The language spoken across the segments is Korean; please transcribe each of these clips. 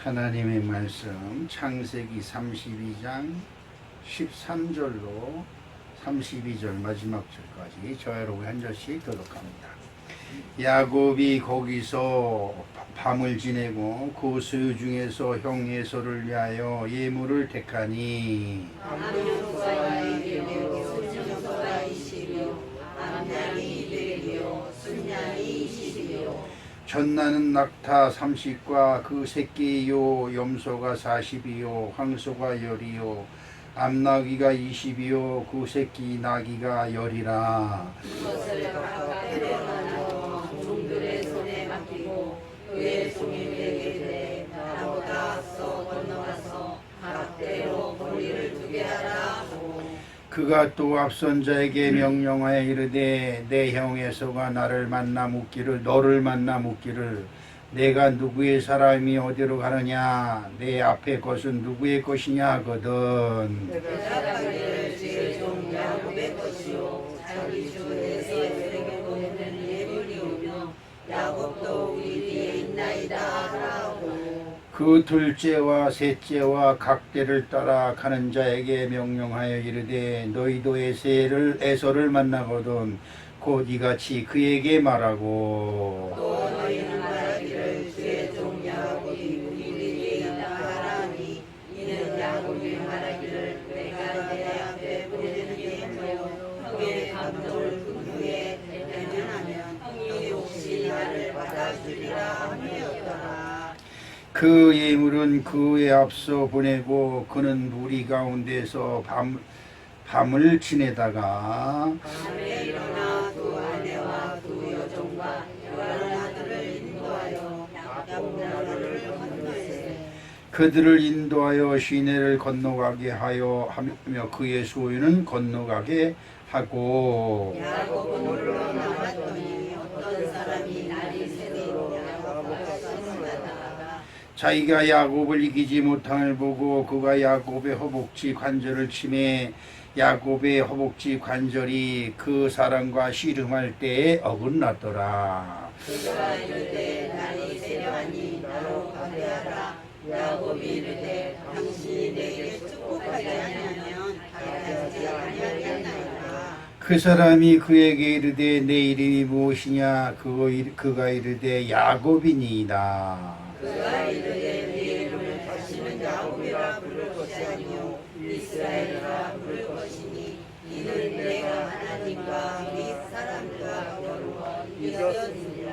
하나님의 말씀 창세기 32장 13절로 32절 마지막 절까지 저 여러분 한 절씩 교독합니다. 야곱이 거기서 밤을 지내고 그 소유 중에서 형 에서를 위하여 예물을 택하니 전나는 낙타 30과 그 새끼요 염소가 40이요 황소가 10이요 암나귀가 20이요 그 새끼 나귀가 10이라. 그것을 각각 때려나누어 종들의 손에 맡기고 그의 종에게 이르되 나보다 앞서 건너가서 각대로 권리를 두게 하라 하고 그가 또 앞선 자에게 명령하여 이르되 내 형 에서가 나를 만나 묻기를 너를 만나 묻기를 내가 누구의 사람이 어디로 가느냐 내 앞에 것은 누구의 것이냐 하거든. 대답하기를 주의 종 야곱의 것이요 자기 주 에서에게 보내는 예물이오며 야곱도 우리 뒤에 있나이다 하라고. 그 둘째와 셋째와 각대를 따라 가는 자에게 명령하여 이르되 너희도 에서를 만나거든 곧 이같이 그에게 말하고 또 너희는 말하기를 주의 종 야곱이 우리 뒤에 있다 하라니 이는 야곱이 말하기를 내가 내 앞에 보내는 예물로 형의 감독을 그 후에 대면하면 형이 혹시 나를 받아주리라 함이었더라. 그 예물은 그에 앞서 보내고 그는 무리 가운데서 밤을 지내다가 밤에 일어나 두 아내와 두 여종과 여러 아들을 인도하여 야곱 나루를 건너세. 그들을 인도하여 시내를 건너가게 하여 하며 그의 소유는 건너가게 하고 야곱은 홀로 남았더니 어떤 사람이 날이 새도록 야곱과 싸움하다가 자기가 야곱을 이기지 못함을 보고 그가 야곱의 허벅지 관절을 치매 야곱의 허벅지 관절이 그 사람과 씨름할 때에 어긋났더라. 그가 이르되 날이 새려하니 나로 가게 하라. 야곱이 이르되 당신이 내게 축복하지 아니하면 가지 아니하겠나이다. 그 사람이 그에게 이르되 내 이름이 무엇이냐 그가 이르되 야곱이니이다. 그가 이르되 네 이름을 다시는 야곱이라 부를 것이 아니요 이스라엘이라 부를 것이니 이는 내가 하나님과 및 사람과 겨루어 이겼느니라.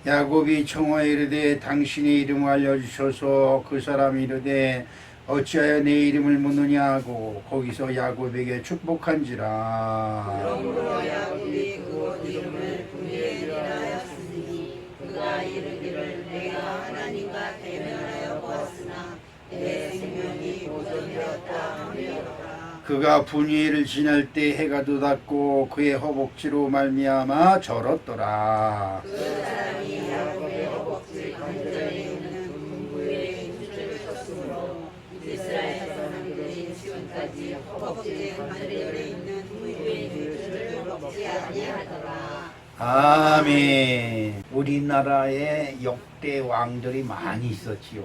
야곱이 청하여 이르되 당신의 이름을 알려주셔서 그 사람이 이르되 어찌하여 내 이름을 묻느냐 하고 거기서 야곱에게 축복한지라. 그러므로 야곱이 그곳 이름을 브니엘이라 하였으니 그가 이르기를 내가 하나님과 대면하여 보았으나 내 생명이 보존되었다 하였더라. 그가 분이엘을 지날 때 해가 돋았고 그의 허벅지로 말미암아 절었더라. 그 사람이 야곱의 허벅지 관절에 있는 분부에 힘줄을 쳤으므로 이스라엘 사람들이 지금까지 허벅지 관절에 있는 분부의 힘줄을 먹지 아니하더라. 아멘. 우리나라에 역대 왕들이 많이 있었지요.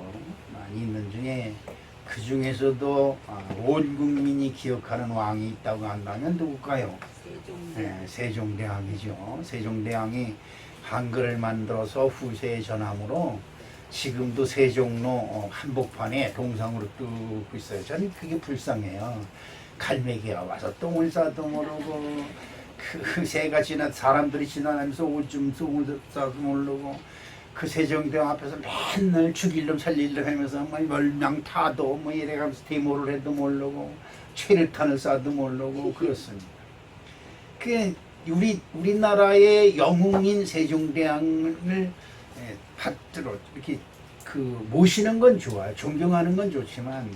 많이 있는 중에 그 중에서도 온 국민이 기억하는 왕이 있다고 한다면 누굴까요? 세종대왕이죠. 세종대왕이 한글을 만들어서 후세에 전함으로 지금도 세종로 한복판에 동상으로 뜨고 있어요. 저는 그게 불쌍해요. 갈매기가 와서 똥을 싸도 모르고 그 새가 사람들이 지나가면서 오줌 싸도 모르고 그 세종대왕 앞에서 맨날 죽일 놈 살릴 놈 하면서 뭐 멸망타도 뭐 이래가면서 데모를 해도 모르고 최루탄을 쏴도 모르고 그렇습니다. 그 우리나라의 영웅인 세종대왕을 받들어 이렇게 그 모시는 건 좋아요. 존경하는 건 좋지만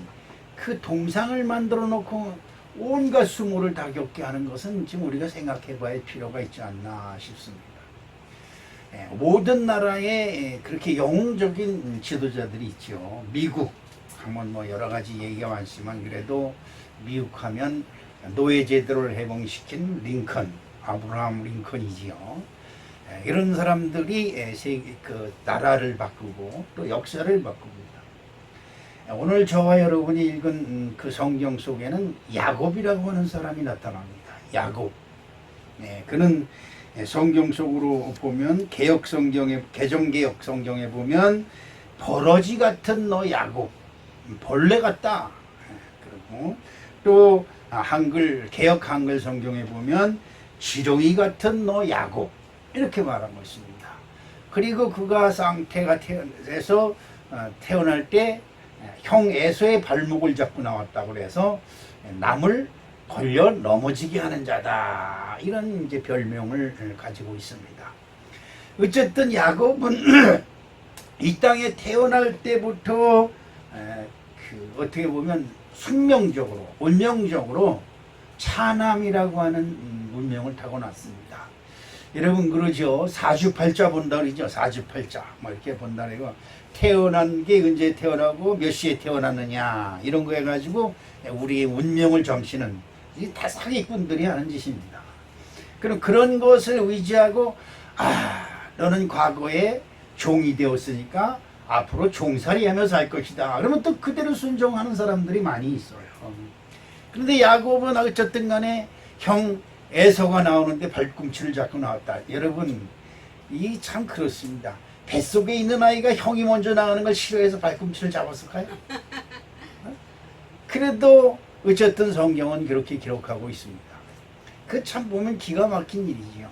그 동상을 만들어 놓고 온갖 수모를 다 겪게 하는 것은 지금 우리가 생각해 봐야 할 필요가 있지 않나 싶습니다. 모든 나라에 그렇게 영웅적인 지도자들이 있죠. 미국 하면 뭐 여러 가지 얘기가 많지만 그래도 미국 하면 노예제도를 해방시킨 링컨, 아브라함 링컨이지요. 이런 사람들이 그 나라를 바꾸고 또 역사를 바꿉니다. 오늘 저와 여러분이 읽은 그 성경 속에는 야곱이라고 하는 사람이 나타납니다. 야곱. 네, 그는 성경 속으로 보면 개혁 성경에 개정개혁 성경에 보면 버러지 같은 너 야곱, 벌레 같다. 그리고 또 한글 개혁 한글 성경에 보면 지렁이 같은 너 야곱 이렇게 말한 것입니다. 그리고 그가 쌍태가 태어나서 태어날 때 형 에서의 발목을 잡고 나왔다고 그래서 남을 걸려 넘어지게 하는 자다 이런 이제 별명을 가지고 있습니다. 어쨌든 야곱은 이 땅에 태어날 때부터 그 어떻게 보면 숙명적으로 운명적으로 차남이라고 하는 운명을 타고났습니다. 여러분 그러죠. 사주팔자 본다 그러죠. 사주팔자 뭐 이렇게 본다 그러고 태어난 게 언제 태어나고 몇 시에 태어났느냐 이런 거 해가지고 우리의 운명을 점치는 다 사기꾼들이 하는 짓입니다. 그럼 그런 것을 의지하고 너는 과거에 종이 되었으니까 앞으로 종살이 하며 살 것이다. 그러면 또 그대로 순종하는 사람들이 많이 있어요. 그런데 야곱은 어쨌든 간에 형 에서가 나오는데 발꿈치를 잡고 나왔다. 여러분 이 참 그렇습니다. 뱃속에 있는 아이가 형이 먼저 나가는 걸 싫어해서 발꿈치를 잡았을까요? 그래도 어쨌든 성경은 그렇게 기록하고 있습니다. 그 참 보면 기가 막힌 일이지요.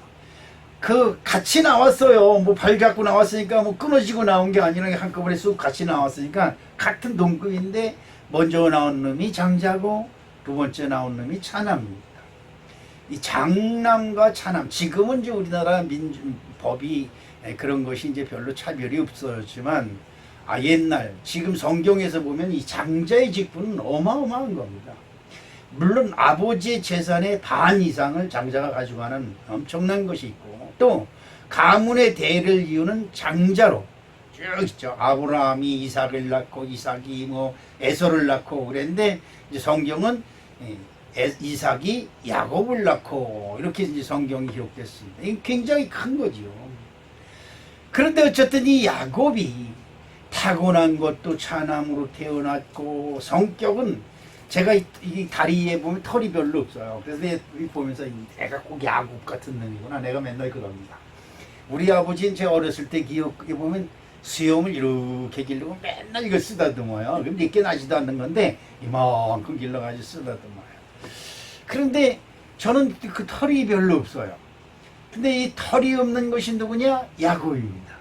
그 같이 나왔어요. 뭐 발 잡고 나왔으니까 뭐 끊어지고 나온 게 아니라 한꺼번에 쑥 같이 나왔으니까 같은 동급인데 먼저 나온 놈이 장자고 두 번째 나온 놈이 차남입니다. 이 장남과 차남 지금은 이제 우리나라 법이 그런 것이 이제 별로 차별이 없어졌지만 옛날 지금 성경에서 보면 이 장자의 직분은 어마어마한 겁니다. 물론 아버지의 재산의 반 이상을 장자가 가져가는 엄청난 것이 있고 또 가문의 대를 이유는 장자로 쭉 있죠. 아브라함이 이삭을 낳고 이삭이 뭐 에서를 낳고 그랬는데 이제 성경은 이삭이 야곱을 낳고 이렇게 이제 성경이 기록됐습니다. 이게 굉장히 큰 거지요. 그런데 어쨌든 이 야곱이 타고난 것도 차남으로 태어났고 성격은 제가 이 다리에 보면 털이 별로 없어요. 그래서 보면서 애가 꼭 야곱 같은 놈이구나. 내가 맨날 그럽니다. 우리 아버지는 제 어렸을 때 기억해 보면 수염을 이렇게 길르고 맨날 이거 쓰다듬어요. 그럼 늦게 나지도 않는 건데 이만큼 길러가지고 쓰다듬어요. 그런데 저는 그 털이 별로 없어요. 근데 이 털이 없는 것이 누구냐? 야곱입니다.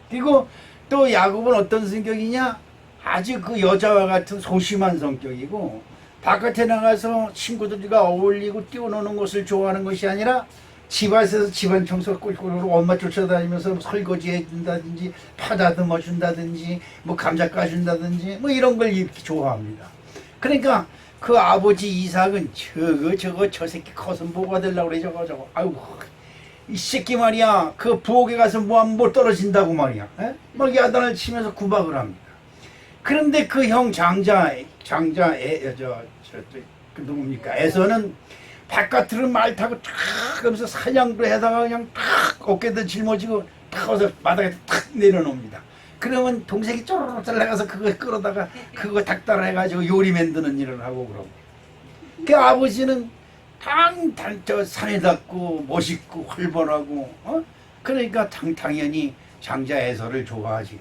그리고 또 야곱은 어떤 성격이냐? 아주 그 여자와 같은 소심한 성격이고 바깥에 나가서 친구들과 어울리고 뛰어노는 것을 좋아하는 것이 아니라 집안에서 집안 청소 꿀꿀로 엄마 쫓아다니면서 설거지 해준다든지 파 다듬어 준다든지 뭐 감자 까준다든지 뭐 이런 걸 이렇게 좋아합니다. 그러니까 그 아버지 이삭은 저 새끼 커서 뭐가 되려고 그래 저거 아이고 이 새끼 말이야 그 부엌에 가서 뭐하면 못 떨어진다고 말이야 막 야단을 치면서 구박을 합니다. 그런데 그 형 그 누굽니까 에서는 바깥으로 말 타고 탁 하면서 사냥도 해다가 그냥 탁 어깨도 짊어지고 탁 어서 바닥에 탁 내려놓습니다. 그러면 동생이 쪼르르 잘나가서 그거 끌어다가 그거 닭달아 해가지고 요리 만드는 일을 하고 그러고 그 아버지는 저 산에닿고 멋있고 활발하고 그러니까 당연히 장자 에서를 좋아하지요.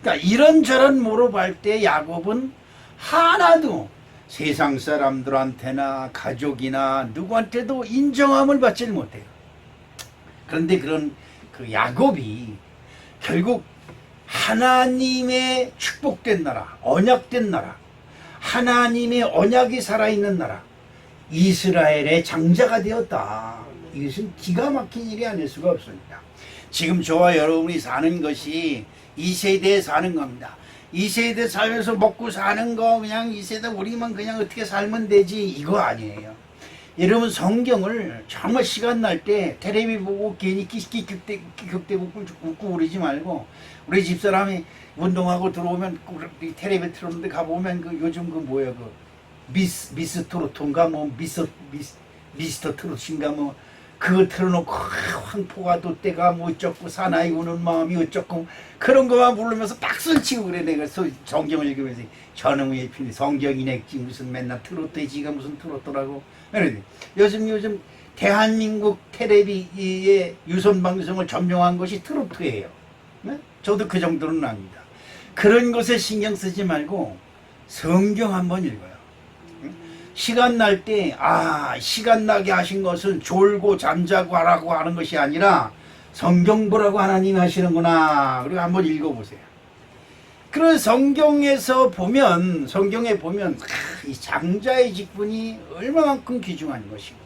그러니까 이런저런 모로볼 때 야곱은 하나도 세상 사람들한테나 가족이나 누구한테도 인정함을 받지 못해요. 그런데 그런 그 야곱이 결국 하나님의 축복된 나라, 언약된 나라, 하나님의 언약이 살아있는 나라, 이스라엘의 장자가 되었다. 이것은 기가 막힌 일이 아닐 수가 없습니다. 지금 저와 여러분이 사는 것이 이 세대에 사는 겁니다. 이 세대 살면서 먹고 사는 거 그냥 이 세대 우리만 그냥 어떻게 살면 되지 이거 아니에요. 여러분 성경을 정말 시간 날 때 텔레비 보고 괜히 기격대 웃고 그러지 말고 우리 집사람이 운동하고 들어오면 텔레비 틀었는데 가보면 그 요즘 그 뭐야 그 미스 트로트인가 뭐 미스터 트로트인가 뭐 그거 틀어놓고 황포가 돛대가 뭐 어쩌고 사나이 우는 마음이 어쩌고 그런 거만 부르면서 박수를 치고 그래. 내가 성경을 읽으면서 저놈의 필이 성경이 냈지 무슨 맨날 트로트에 지가 무슨 트로트라고. 그러니 요즘 대한민국 텔레비의 유선방송을 점령한 것이 트로트예요. 네? 저도 그 정도는 압니다. 그런 것에 신경 쓰지 말고 성경 한번 읽어요. 시간 날 때, 시간 나게 하신 것은 졸고 잠자고 하라고 하는 것이 아니라 성경 보라고 하나님이 하시는구나. 그리고 한번 읽어보세요. 그런 성경에 보면 이 장자의 직분이 얼마만큼 귀중한 것이고,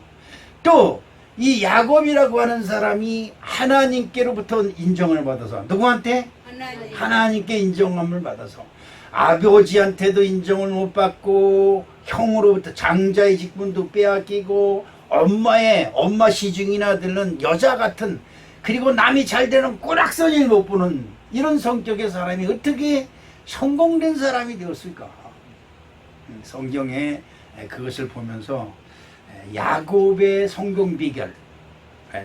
또 이 야곱이라고 하는 사람이 하나님께로부터 인정을 받아서, 누구한테? 하나님께 인정함을 받아서, 아버지한테도 인정을 못 받고 형으로부터 장자의 직분도 빼앗기고 엄마 시중이나 들는 여자 같은, 그리고 남이 잘 되는 꼬락서니를 못 보는 이런 성격의 사람이 어떻게 성공된 사람이 되었을까? 성경에 그것을 보면서 야곱의 성공 비결,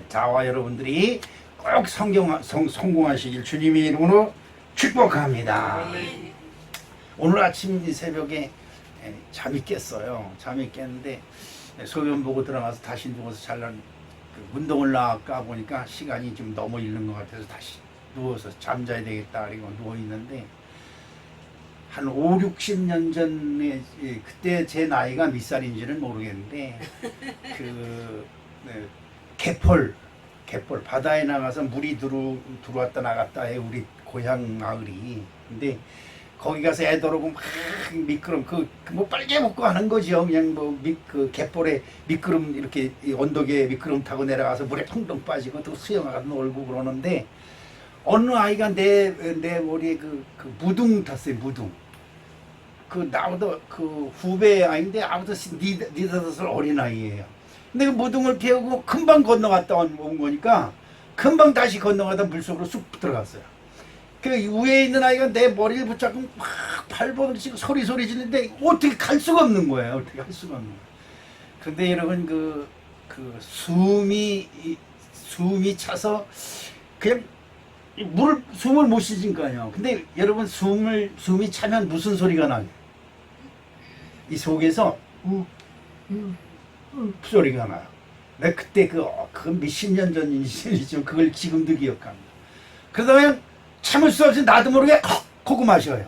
저와 여러분들이 꼭 성공하시길 주님의 이름으로 축복합니다. 오늘 아침 새벽에 잠이 깼어요. 잠이 깼는데 소변 보고 들어가서 다시 누워서 잘난 운동을 나가 보니까 시간이 좀 너무 있는 것 같아서 다시 누워서 잠자야 되겠다 그리고 누워 있는데, 한 5, 60년 전에 그때 제 나이가 몇 살인지는 모르겠는데 개폴 바다에 나가서 물이 들어왔다 나갔다 해 우리 고향 마을이. 근데 거기 가서 애들하고 막 미끄럼 뭐 빨개 먹고 하는 거죠. 그냥 그 갯벌에 미끄럼 이렇게 언덕에 미끄럼 타고 내려가서 물에 펑덩 빠지고 또 수영하고 놀고 그러는데, 어느 아이가 내 머리에 그 무둥 탔어요. 무둥. 나보다 후배 아이인데 아무도 니다섯을 어린 아이예요. 근데 그 무둥을 태우고 금방 건너갔다 온 거니까 금방 다시 건너가다 물속으로 쑥 들어갔어요. 그 위에 있는 아이가 내 머리를 붙잡고 막 발버둥 치고 소리 지르는데 어떻게 갈 수가 없는 거예요. 어떻게 할 수가 없는 거예요. 근데 여러분 숨이 차서 그냥 숨을 못 쉬니까요. 근데 여러분 숨이 차면 무슨 소리가 나요? 이 속에서 소리가 나요. 내가 그때 그 몇십 년 전 일이지만 그걸 지금도 기억합니다. 그러다 참을 수 없이 나도 모르게 하고 마셔요.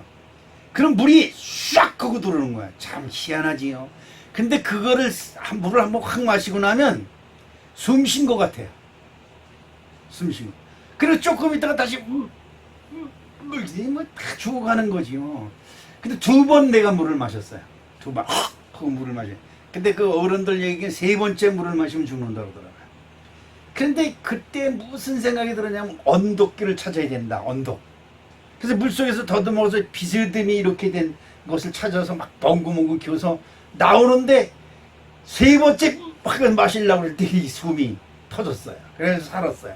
그럼 물이 싹 하고 들어오는 거야. 참 희한하지요. 근데 물을 한번 확 마시고 나면 숨 쉰 것 같아요. 숨 쉰 거. 그리고 조금 있다가 다시 다 죽어가는 거지요. 근데 2번 내가 물을 마셨어요. 2번 하고 물을 마셔요. 근데 그 어른들 얘기는 3번째 물을 마시면 죽는다고 그러더라고요. 그런데 그때 무슨 생각이 들었냐면 언덕길을 찾아야 된다. 언덕. 그래서 물속에서 더듬어서 비스듬히 이렇게 된 것을 찾아서 막 벙구멍구 키워서 나오는데 3번째 확 마시려고 할 때 이 숨이 터졌어요. 그래서 살았어요.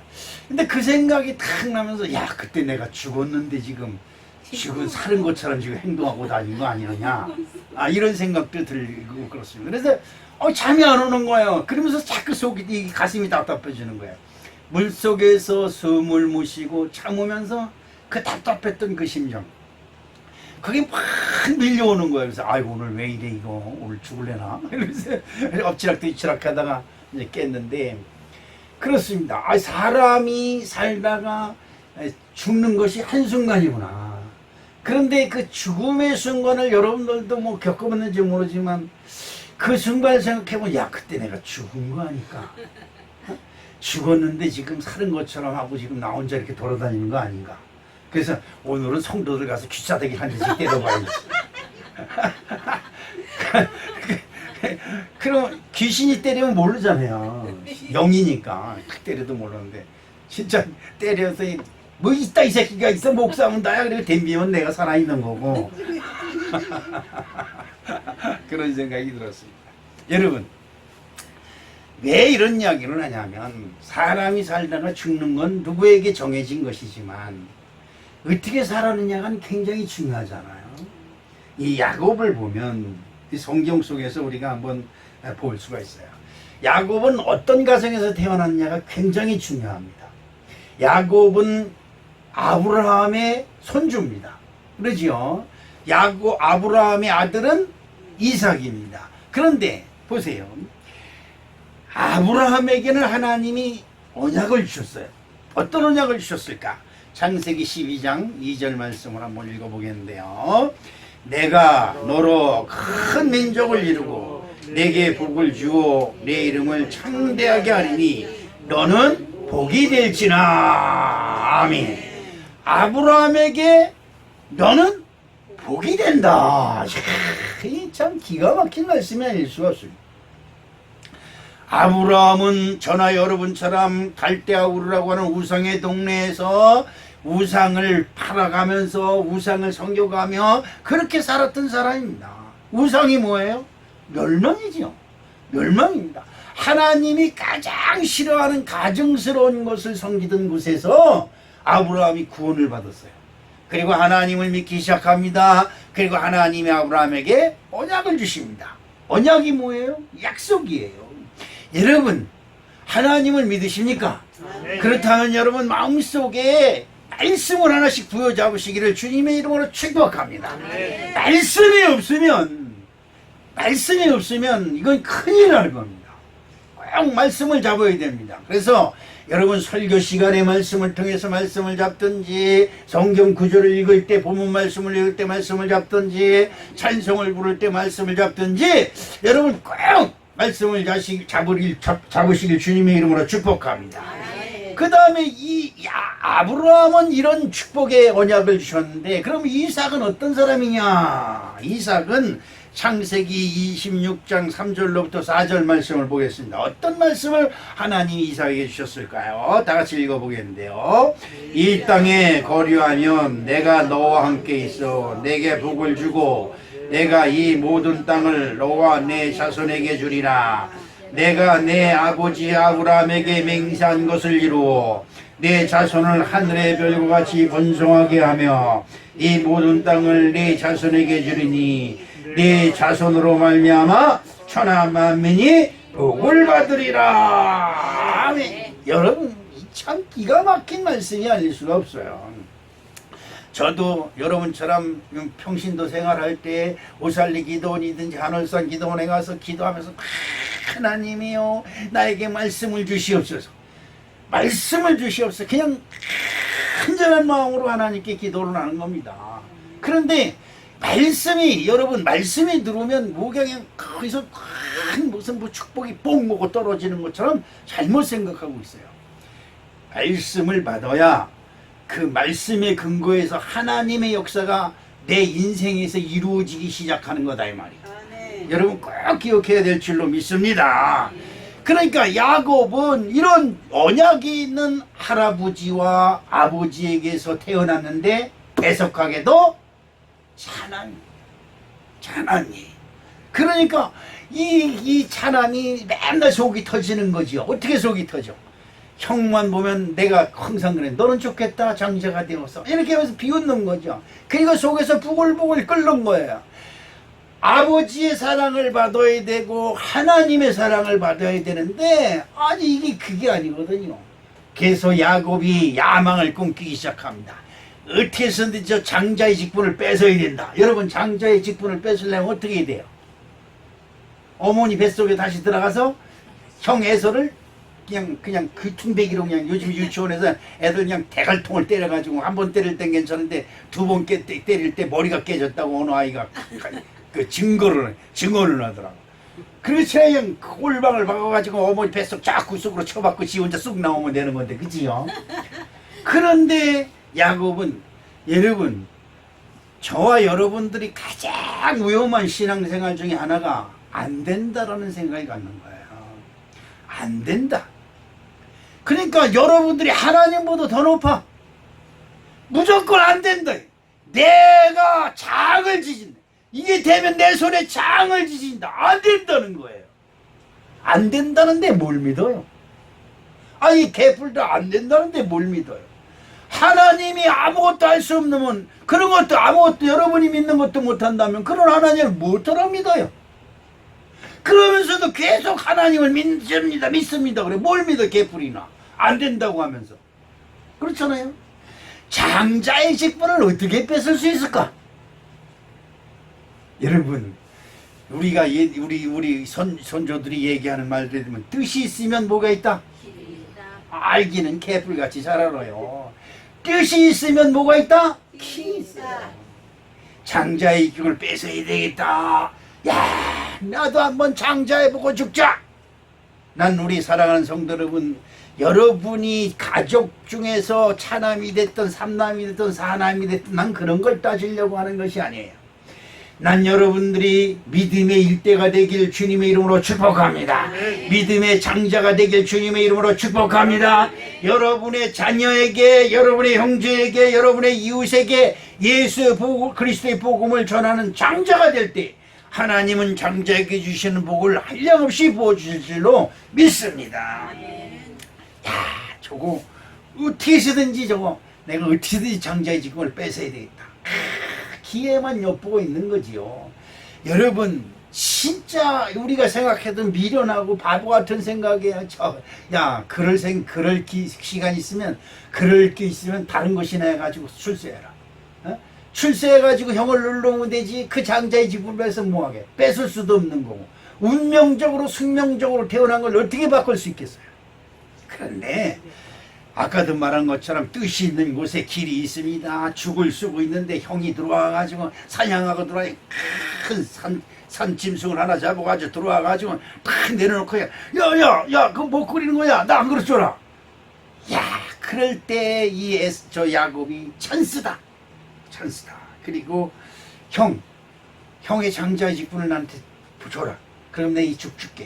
근데 그 생각이 탁 나면서 그때 내가 죽었는데 지금 사는 것처럼 지금 행동하고 다니는 거 아니느냐. 이런 생각도 들고 그렇습니다. 그래서 잠이 안 오는 거예요. 그러면서 자꾸 이 가슴이 답답해지는 거예요. 물속에서 숨을 못 쉬고 참으면서 그 답답했던 그 심정, 그게 막 밀려오는 거예요. 그래서 오늘 왜 이래 이거 오늘 죽을래나 이러면서 엎치락뒤치락 하다가 이제 깼는데, 그렇습니다. 사람이 살다가 죽는 것이 한순간이구나. 그런데 그 죽음의 순간을 여러분들도 뭐 겪어봤는지 모르지만 그 순간을 생각해보면 그때 내가 죽은 거 아닐까? 죽었는데 지금 사는 것처럼 하고 지금 나 혼자 이렇게 돌아다니는 거 아닌가? 그래서 오늘은 성도들 가서 귀싸대기 한 대씩 때려봐야지. 그럼 귀신이 때리면 모르잖아요. 영이니까 탁 때려도 모르는데 진짜 때려서 뭐 있다 이 새끼가 있어 목싸움 다야 그리고 댐비면 내가 살아있는 거고. 그런 생각이 들었습니다. 여러분, 왜 이런 이야기를 하냐면 사람이 살다가 죽는 건 누구에게 정해진 것이지만 어떻게 살았느냐가 굉장히 중요하잖아요. 이 야곱을 보면 이 성경 속에서 우리가 한번 볼 수가 있어요. 야곱은 어떤 가정에서 태어났냐가 굉장히 중요합니다. 야곱은 아브라함의 손주입니다. 그러지요. 아브라함의 아들은 이삭입니다. 그런데 보세요. 아브라함에게는 하나님이 언약을 주셨어요. 어떤 언약을 주셨을까? 창세기 12장 2절 말씀을 한번 읽어보겠는데요. 내가 너로 큰 민족을 이루고 내게 복을 주어 내 이름을 창대하게 하리니 너는 복이 될지나. 아멘. 아브라함에게 너는 복이 된다. 이 참 기가 막힌 말씀이 아닐 수가 없습니다. 아브라함은 저나 여러분처럼 갈대아 우르라고 하는 우상의 동네에서 우상을 팔아가면서 우상을 섬겨가며 그렇게 살았던 사람입니다. 우상이 뭐예요? 멸망이죠. 멸망입니다. 하나님이 가장 싫어하는 가증스러운 것을 섬기던 곳에서 아브라함이 구원을 받았어요. 그리고 하나님을 믿기 시작합니다. 그리고 하나님이 아브라함에게 언약을 주십니다. 언약이 뭐예요? 약속이에요. 여러분, 하나님을 믿으십니까? 그렇다면 여러분 마음속에 말씀을 하나씩 부여잡으시기를 주님의 이름으로 축복합니다. 말씀이 없으면 이건 큰일 날 겁니다. 꼭 말씀을 잡아야 됩니다. 그래서 여러분 설교 시간에 말씀을 통해서 말씀을 잡든지, 성경 구절을 읽을 때 본문 말씀을 읽을 때 말씀을 잡든지, 찬송을 부를 때 말씀을 잡든지, 여러분 꼭 말씀을 잡으시길 주님의 이름으로 축복합니다. 그 다음에 아브라함은 이런 축복의 언약을 주셨는데, 그럼 이삭은 어떤 사람이냐? 이삭은 창세기 26장 3절로부터 4절 말씀을 보겠습니다. 어떤 말씀을 하나님이 이삭에게 주셨을까요? 다 같이 읽어보겠는데요. 이 땅에 거류하면 내가 너와 함께 있어 내게 복을 주고 내가 이 모든 땅을 너와 내 자손에게 주리라. 내가 내 아버지 아브라함에게 맹세한 것을 이루어 내 자손을 하늘의 별과 같이 번성하게 하며 이 모든 땅을 내 자손에게 주리니 네 자손으로 말미암아 천하 만민이 복을 받으리라. 아멘. 여러분 참 기가 막힌 말씀이 아닐 수가 없어요. 저도 여러분처럼 평신도 생활할 때 오살리 기도원이든지 한월산 기도원에 가서 기도하면서 하나님이요 나에게 말씀을 주시옵소서, 말씀을 주시옵소서, 그냥 간절한 마음으로 하나님께 기도를 하는 겁니다. 그런데 여러분 말씀이 들어오면 그냥 거기서 무슨 축복이 뽕 먹고 떨어지는 것처럼 잘못 생각하고 있어요. 말씀을 받아야 그 말씀의 근거에서 하나님의 역사가 내 인생에서 이루어지기 시작하는 거다 이 말이에요. 여러분 꼭 기억해야 될 줄로 믿습니다. 그러니까 야곱은 이런 언약이 있는 할아버지와 아버지에게서 태어났는데 배석하게도 가난이. 그러니까 이 가난이 맨날 속이 터지는 거지요. 어떻게 속이 터져? 형만 보면 내가 항상 그래. 너는 좋겠다 장자가 되어서. 이렇게 하면서 비웃는 거죠. 그리고 속에서 부글부글 끓는 거예요. 아버지의 사랑을 받아야 되고 하나님의 사랑을 받아야 되는데 아니 이게 그게 아니거든요. 그래서 야곱이 야망을 꿈꾸기 시작합니다. 어떻게 해서든지 저 장자의 직분을 뺏어야 된다. 여러분 장자의 직분을 뺏으려면 어떻게 해야 돼요? 어머니 뱃속에 다시 들어가서 형 에서를 그냥 그 퉁배기로 그냥 요즘 유치원에서 애들 그냥 대갈통을 때려가지고 한 번 때릴 땐 괜찮은데 두 번 때릴 때 머리가 깨졌다고 어느 아이가 그 증언을 하더라고. 그래서 그냥 꼴방을 박아가지고 어머니 뱃속 자꾸 쑥으로 쳐박고 지 혼자 쑥 나오면 되는 건데 그지요? 그런데 야곱은 여러분 저와 여러분들이 가장 위험한 신앙생활 중에 하나가 안 된다라는 생각이 갖는 거예요. 안 된다. 그러니까 여러분들이 하나님보다 더 높아. 무조건 안 된다. 내가 장을 지진다. 이게 되면 내 손에 장을 지진다. 안 된다는 거예요. 안 된다는데 뭘 믿어요? 아니 개풀도 안 된다는데 뭘 믿어요? 하나님이 아무것도 할 수 없는 그런 것도 아무것도 여러분이 믿는 것도 못한다면 그런 하나님을 무엇하러 믿어요? 그러면서도 계속 하나님을 믿습니다. 그래. 뭘 믿어, 개뿔이나. 안 된다고 하면서. 그렇잖아요. 장자의 직분을 어떻게 뺏을 수 있을까? 여러분, 우리가 우리 손조들이 얘기하는 말들 들으면 뜻이 있으면 뭐가 있다? 알기는 개뿔같이 잘 알아요. 뜻이 있으면 뭐가 있다? 키 있어요. 장자의 기운을 뺏어야 되겠다. 야, 나도 한번 장자해보고 죽자. 난 우리 사랑하는 성도 여러분, 여러분이 가족 중에서 차남이 됐든 삼남이 됐든 사남이 됐든 난 그런 걸 따지려고 하는 것이 아니에요. 난 여러분들이 믿음의 일대가 되길 주님의 이름으로 축복합니다. 믿음의 장자가 되길 주님의 이름으로 축복합니다. 여러분의 자녀에게, 여러분의 형제에게, 여러분의 이웃에게 예수 그리스도의 복음을 전하는 장자가 될 때 하나님은 장자에게 주시는 복을 한량없이 부어주실 줄로 믿습니다. 야, 저거 어떻게 해서든지 내가 어떻게든지 장자의 직분을 뺏어야 되겠다. 기회만 엿보고 있는 거지요. 여러분, 진짜 우리가 생각해도 미련하고 바보 같은 생각이야. 그럴 시간 있으면, 그럴 게 있으면 다른 것이나 해가지고 출세해라. 어? 출세해가지고 형을 눌러오면 되지. 그 장자의 직분을 뺏어 뭐하게? 뺏을 수도 없는 거고. 운명적으로, 숙명적으로 태어난 걸 어떻게 바꿀 수 있겠어요? 그런데 아까도 말한 것처럼 뜻이 있는 곳에 길이 있습니다. 죽을 쓰고 있는데 형이 들어와가지고 사냥하고 들어와 큰 산짐승을 하나 잡아가지고 들어와가지고 탁 내려놓고 야 그거 뭐 끓이는 거야? 나 안 그랬잖아. 야, 그럴 때 저 야곱이 찬스다. 그리고 형의 장자의 직분을 나한테 줘라. 그럼 내가 이 죽 줄게.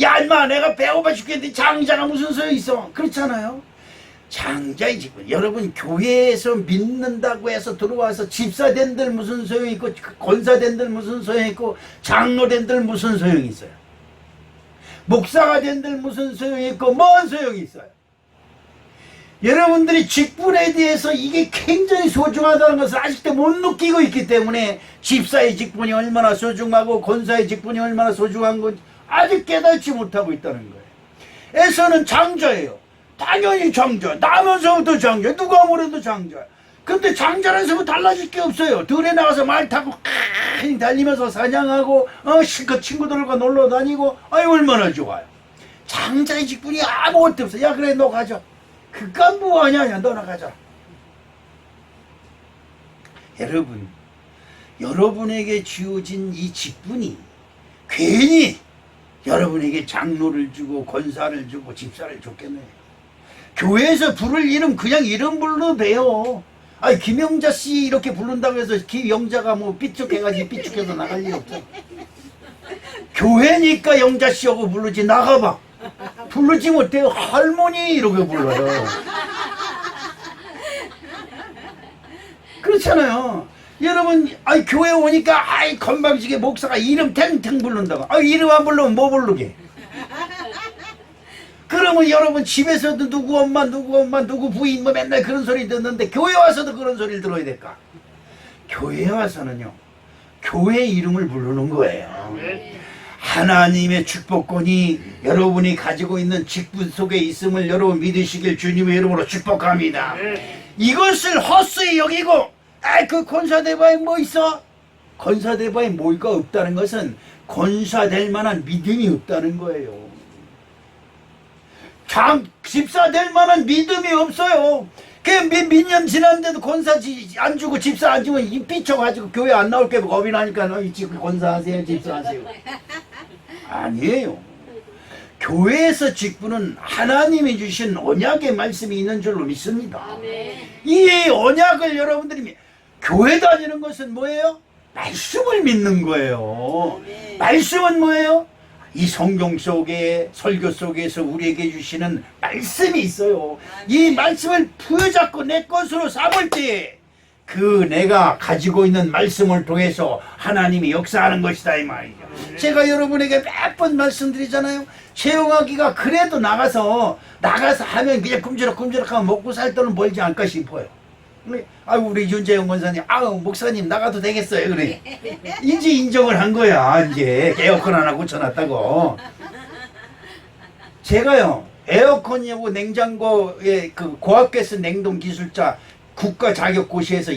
야, 인마, 내가 배고파 죽겠는데 장자가 무슨 소용이 있어? 그렇잖아요. 장자의 직분. 여러분, 교회에서 믿는다고 해서 들어와서 집사 된들 무슨 소용이 있고, 권사 된들 무슨 소용이 있고, 장로 된들 무슨 소용이 있어요? 목사가 된들 무슨 소용이 있고, 뭔 소용이 있어요? 여러분들이 직분에 대해서 이게 굉장히 소중하다는 것을 아직도 못 느끼고 있기 때문에 집사의 직분이 얼마나 소중하고 권사의 직분이 얼마나 소중한 건지 아직 깨닫지 못하고 있다는 거예요. 에서는 장자예요. 당연히 장자. 나면서부터 장자. 누가 뭐래도 장자. 근데 장자라서 달라질 게 없어요. 들에 나가서 말 타고 달리면서 사냥하고 실컷 친구들과 놀러 다니고 얼마나 좋아요. 장자의 직분이 아무것도 없어. 야, 그래, 너 가져. 그깟 뭐하냐. 너나 가자. 여러분, 여러분에게 주어진 이 직분이 괜히 여러분에게 장로를 주고 권사를 주고 집사를 줬겠네요. 교회에서 부를 이름 그냥 이름 불러도 돼요. 아니, 김영자 씨 이렇게 부른다고 해서 김영자가 뭐 삐죽해가지고 삐죽해서 나갈 일 없어. 교회니까 영자 씨하고 부르지. 나가봐. 부르지 못해요. 할머니 이렇게 불러요. 그렇잖아요. 여러분, 교회 오니까 건방지게 목사가 이름 탱탱 부른다고. 이름 안 부르면 뭐 부르게? 그러면 여러분 집에서도 누구 엄마 누구 부인 뭐 맨날 그런 소리 듣는데 교회 와서도 그런 소리를 들어야 될까? 교회에 와서는요, 교회 이름을 부르는 거예요. 하나님의 축복권이 여러분이 가지고 있는 직분 속에 있음을 여러분 믿으시길 주님의 이름으로 축복합니다. 이것을 헛수에 여기고 그 권사대바에 뭐 있어? 권사대바에 뭐가 없다는 것은 권사될 만한 믿음이 없다는 거예요. 집사 될 만한 믿음이 없어요. 몇 년 지났는데도 권사 안 주고 집사 안 주고 삐쳐가지고 교회 안 나올 게 겁이 나니까 권사하세요, 집사하세요. 아니에요. 교회에서 직분은 하나님이 주신 언약의 말씀이 있는 줄로 믿습니다. 이 언약을 여러분들이 교회 다니는 것은 뭐예요? 말씀을 믿는 거예요. 말씀은 뭐예요? 이 성경 속에 설교 속에서 우리에게 주시는 말씀이 있어요. 이 말씀을 부여잡고 내 것으로 삼을 때 그 내가 가지고 있는 말씀을 통해서 하나님이 역사하는 것이다 이 말이죠. 제가 여러분에게 몇 번 말씀드리잖아요. 채용하기가 그래도 나가서 하면 그냥 굶주럭 하면 먹고 살 돈은 벌지 않을까 싶어요. 우리 윤재영 권사님, 목사님 나가도 되겠어요. 그래. 이제 인정을 한 거야. 이제 에어컨 하나 고쳐놨다고. 제가요, 에어컨이하고 냉장고의 그 고압가스 냉동 기술자 국가 자격고시에서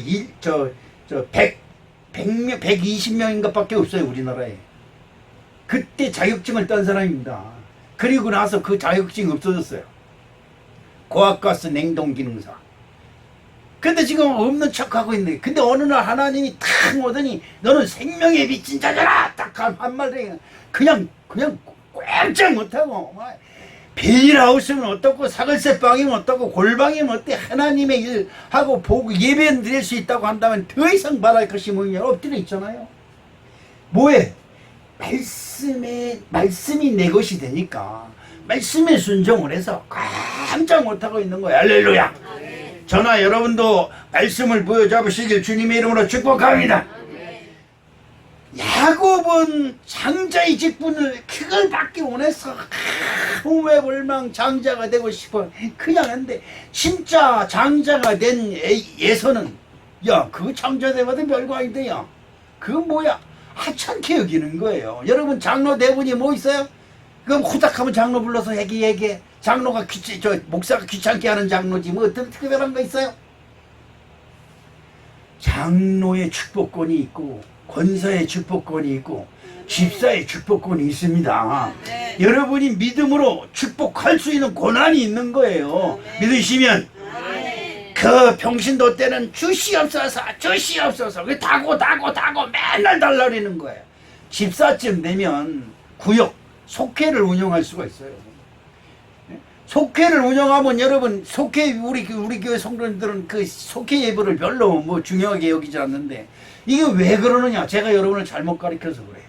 120명인가 밖에 없어요, 우리나라에. 그때 자격증을 딴 사람입니다. 그리고 나서 그 자격증이 없어졌어요. 고압가스 냉동 기능사. 근데 지금 없는 척하고 있는데, 근데 어느 날 하나님이 탁 오더니 너는 생명의 빛인 자잖아 딱 한 말에 그냥 꼼짝 못하고, 베일하우스는 어떻고 사글세 빵이면 어떻고 골방이면 어때, 하나님의 일하고 보고 예배 드릴 수 있다고 한다면 더 이상 바랄 것이 뭐냐, 엎드려 있잖아요. 뭐해? 말씀이 내 것이 되니까 말씀에 순종을 해서 깜짝 못하고 있는 거야. 할렐루야. 저나 여러분도 말씀을 부여잡으시길 주님의 이름으로 축복합니다. 야곱은 장자의 직분을 그걸 받기 원해서 홍회불망 장자가 되고 싶어. 그냥 한데 진짜 장자가 된 예서는, 야 그거 장자 되거든 별거 아닌데, 야 그거 뭐야, 하찮게 여기는 거예요. 여러분 장로 대본이 뭐 있어요? 그럼 후닥하면 장로 불러서 얘기해. 장로가 목사가 귀찮게 하는 장로지 뭐 어떤 특별한 거 있어요? 장로의 축복권이 있고 권사의 축복권이 있고 집사의 축복권이 있습니다. 여러분이 믿음으로 축복할 수 있는 권한이 있는 거예요. 믿으시면 그 병신도 때는 주시옵소서 그 다고 맨날 달라리는 거예요. 집사쯤 되면 구역 속회를 운영할 수가 있어요. 속회를 운영하면 여러분, 속회 우리 교회 성도님들은 그 속회 예배를 별로 뭐 중요하게 여기지 않는데, 이게 왜 그러느냐, 제가 여러분을 잘못 가르쳐서 그래요.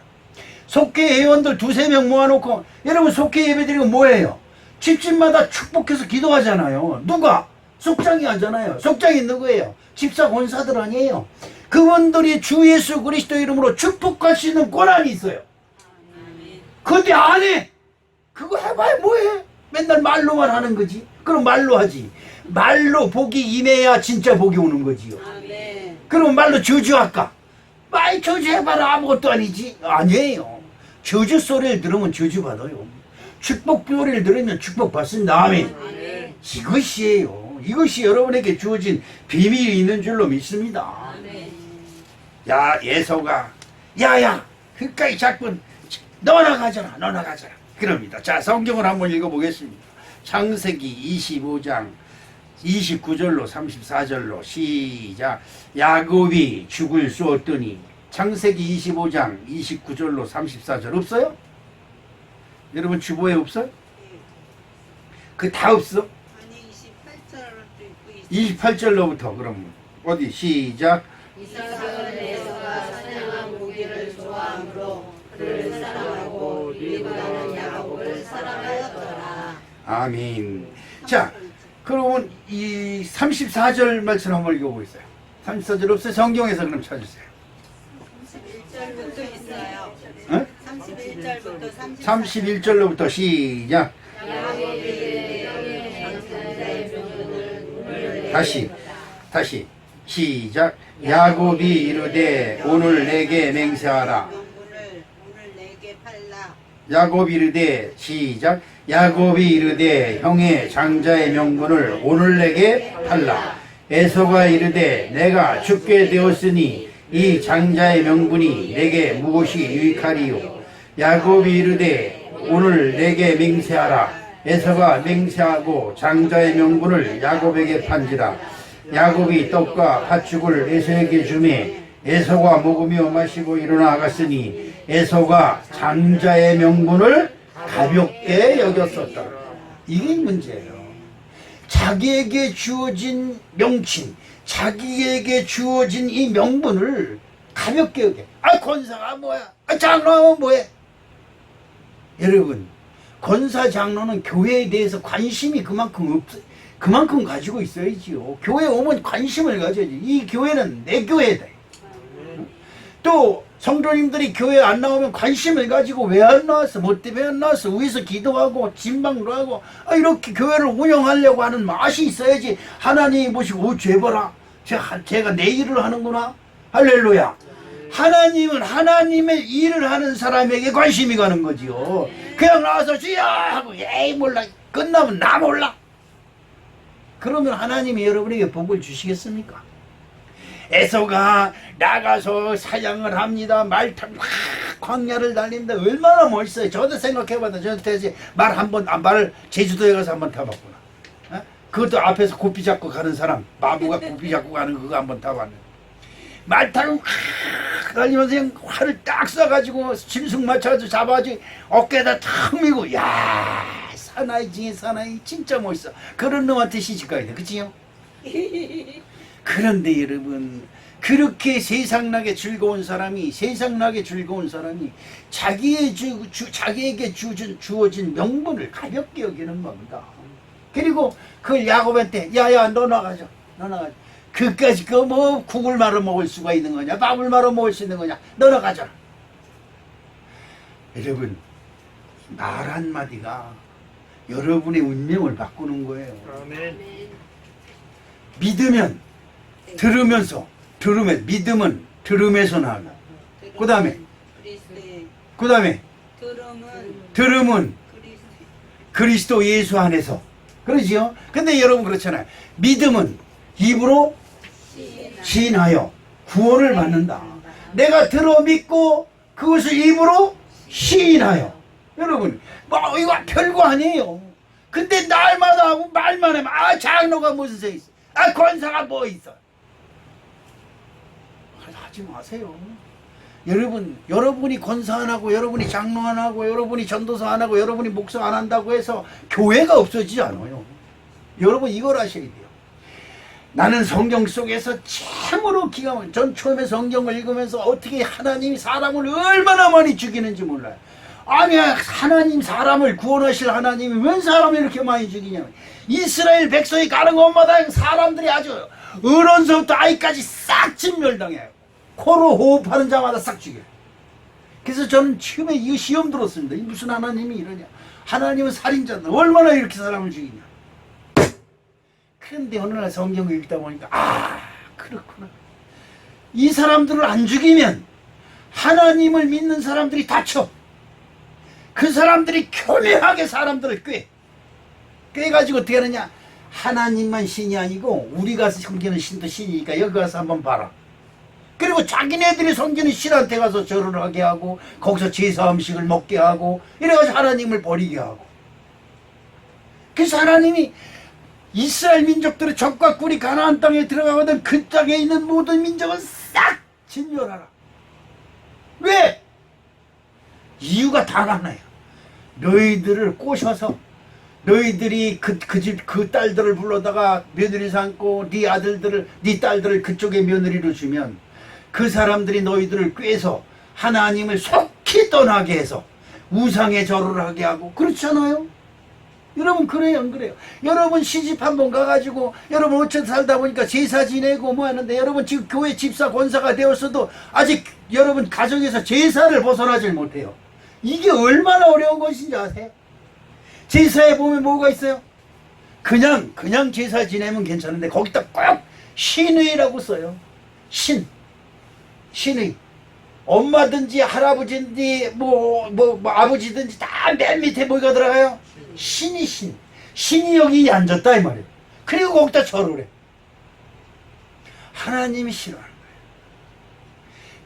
속회 회원들 2-3명 모아놓고 여러분 속회 예배 드리고 뭐예요? 집집마다 축복해서 기도하잖아요. 누가? 속장이 하잖아요. 속장이 누구예요? 집사 권사들 아니에요. 그분들이 주 예수 그리스도 이름으로 축복할 수 있는 권한이 있어요. 근데 안 해. 그거 해봐야 뭐해? 맨날 말로만 하는 거지. 그럼 말로 하지. 말로 복이 임해야 진짜 복이 오는 거지요. 그럼 말로 저주할까? 많이 저주해봐라 아무것도 아니지. 아니에요. 저주 소리를 들으면 저주 받아요. 축복 소리를 들으면 축복 받습니다. 아멘. 이것이에요. 이것이 여러분에게 주어진 비밀이 있는 줄로 믿습니다. 야 예서가 야야 그까이 자꾸 너나 가져라 그럽니다. 자, 성경을 한번 읽어보겠습니다. 창세기 25장 29절로 34절로 시작. 야곱이 죽을 쏘었더니. 창세기 25장 29절로 34절 없어요? 여러분 주보에 없어요? 그 다 없어? 아니 28절로도 있고 28절로부터 그럼 어디 시작. 이삭은 에서가 사냥한 고기를 좋아하므로 그를 사랑하고 리브가는 야곱을 사랑하였더라. 아멘. 자, 그러면 이 34절 말씀 한번 읽어보겠어요. 34절 없어요? 성경에서 그럼 찾으세요. 31절부터 있어요. 어? 31절부터 31절로부터 시작. 다시 시작. 야곱이 이르되 오늘 내게 맹세하라. 오늘 내게 팔라. 야곱이 이르되 시작. 야곱이 이르되 형의 장자의 명분을 오늘 내게 팔라. 에서가 이르되 내가 죽게 되었으니 이 장자의 명분이 내게 무엇이 유익하리요. 야곱이 이르되 오늘 내게 맹세하라. 에서가 맹세하고 장자의 명분을 야곱에게 판지라. 야곱이 떡과 팥죽을 에서에게 주매 에서가 먹으며 마시고 일어나 갔으니 에서가 장자의 명분을 가볍게 여겼었다. 이게 문제예요. 자기에게 주어진 명칭, 자기에게 주어진 이 명분을 가볍게 여겨. 권사가 뭐야? 장로하면 뭐해? 여러분, 권사 장로는 교회에 대해서 관심이 그만큼 가지고 있어야지요. 교회 오면 관심을 가져야지. 이 교회는 내 교회다. 또 성도님들이 교회 안 나오면 관심을 가지고 왜 안 나왔어? 뭐 때문에 안 나왔어? 위에서 기도하고 진방도 하고 이렇게 교회를 운영하려고 하는 맛이 있어야지. 하나님이 보시고 죄 봐라. 제가 내 일을 하는구나. 할렐루야. 하나님은 하나님의 일을 하는 사람에게 관심이 가는 거지요. 그냥 나와서 주여 하고 에이 몰라 끝나면 나 몰라. 그러면 하나님이 여러분에게 복을 주시겠습니까? 에서가 나가서 사냥을 합니다. 말 타고 막 광야를 달립니다. 얼마나 멋있어요. 저도 생각해봤다. 저한테 말을 제주도에 가서 한번 타봤구나. 어? 그것도 앞에서 고삐 잡고 가는 사람, 마부가 고삐 잡고 가는 그거 한번 타봤네. 말 타고 막 달리면서 그냥 활을 딱 쏴가지고 짐승 맞춰가지고 잡아가지고 어깨에다 탁 밀고 야 사나이 중에 사나이 진짜 멋있어. 그런 놈한테 시집가야 돼. 그치요? 그런데 여러분 그렇게 세상나게 즐거운 사람이 자기에게 주어진 명분을 가볍게 여기는 겁니다. 그리고 그걸 야곱한테 야야 너 나가자. 그까지 그 뭐 국을 말아 먹을 수가 있는 거냐, 밥을 말아 먹을 수 있는 거냐, 너 나가자. 여러분 말 한마디가 여러분의 운명을 바꾸는 거예요. 아멘. 믿으면 믿음은 들음에서 나온다. 그 다음에 들음은 그리스도 예수 안에서. 그러지요? 근데 여러분 그렇잖아요. 믿음은 입으로 시인하여 구원을 받는다. 내가 들어 믿고 그것을 입으로 시인하여. 여러분 뭐 이거 별거 아니에요. 근데 날마다 하고 말만 하면 아 장로가 무슨 세 있어, 아 권사가 뭐 있어. 하지 마세요. 여러분이 권사 안 하고 여러분이 장로 안 하고 여러분이 전도사 안 하고 여러분이 목사 안 한다고 해서 교회가 없어지지 않아요. 여러분 이걸 아셔야 돼요. 나는 성경 속에서 참으로 기가 막혀. 전 처음에 성경을 읽으면서 어떻게 하나님이 사람을 얼마나 많이 죽이는지 몰라요. 아니 하나님 사람을 구원하실 하나님이 웬 사람을 이렇게 많이 죽이냐면 이스라엘 백성이 가는 곳마다 사람들이 아주 어른서부터 아이까지 싹 진멸당해요. 코로 호흡하는 자마다 싹 죽여요. 그래서 저는 처음에 이거 시험 들었습니다. 무슨 하나님이 이러냐. 하나님은 살인자인데 얼마나 이렇게 사람을 죽이냐. 그런데 어느 날 성경을 읽다 보니까 아 그렇구나. 이 사람들을 안 죽이면 하나님을 믿는 사람들이 다쳐. 그 사람들이 교묘하게 사람들을 꿰가지고 어떻게 하느냐. 하나님만 신이 아니고 우리가 섬기는 신도 신이니까 여기 가서 한번 봐라. 그리고 자기네들이 섬기는 신한테 가서 절을 하게 하고 거기서 제사 음식을 먹게 하고 이래가지고 하나님을 버리게 하고. 그래서 하나님이 이스라엘 민족들의 적과 꿀이 가나안 땅에 들어가거든 그 땅에 있는 모든 민족은 싹 진멸하라. 왜? 이유가 단 하나예요. 너희들을 꼬셔서 너희들이 그 딸들을 불러다가 며느리 삼고 네 아들들을 네 딸들을 그쪽에 며느리로 주면 그 사람들이 너희들을 꿰서 하나님을 속히 떠나게 해서 우상의 절을 하게 하고. 그렇잖아요. 여러분 그래요 안 그래요? 여러분 시집 한번 가가지고 여러분 어째 살다 보니까 제사 지내고 뭐 하는데 여러분 지금 교회 집사 권사가 되었어도 아직 여러분 가정에서 제사를 벗어나질 못해요. 이게 얼마나 어려운 것인지 아세요? 제사에 보면 뭐가 있어요? 그냥 제사 지내면 괜찮은데 거기다 꼭 신의라고 써요. 신의. 엄마든지 할아버지든지 뭐 아버지든지 다 맨 밑에 뭐가 들어가요? 신이 여기 앉았다 이 말이에요. 그리고 거기다 절을 해. 하나님이 싫어하는 거예요.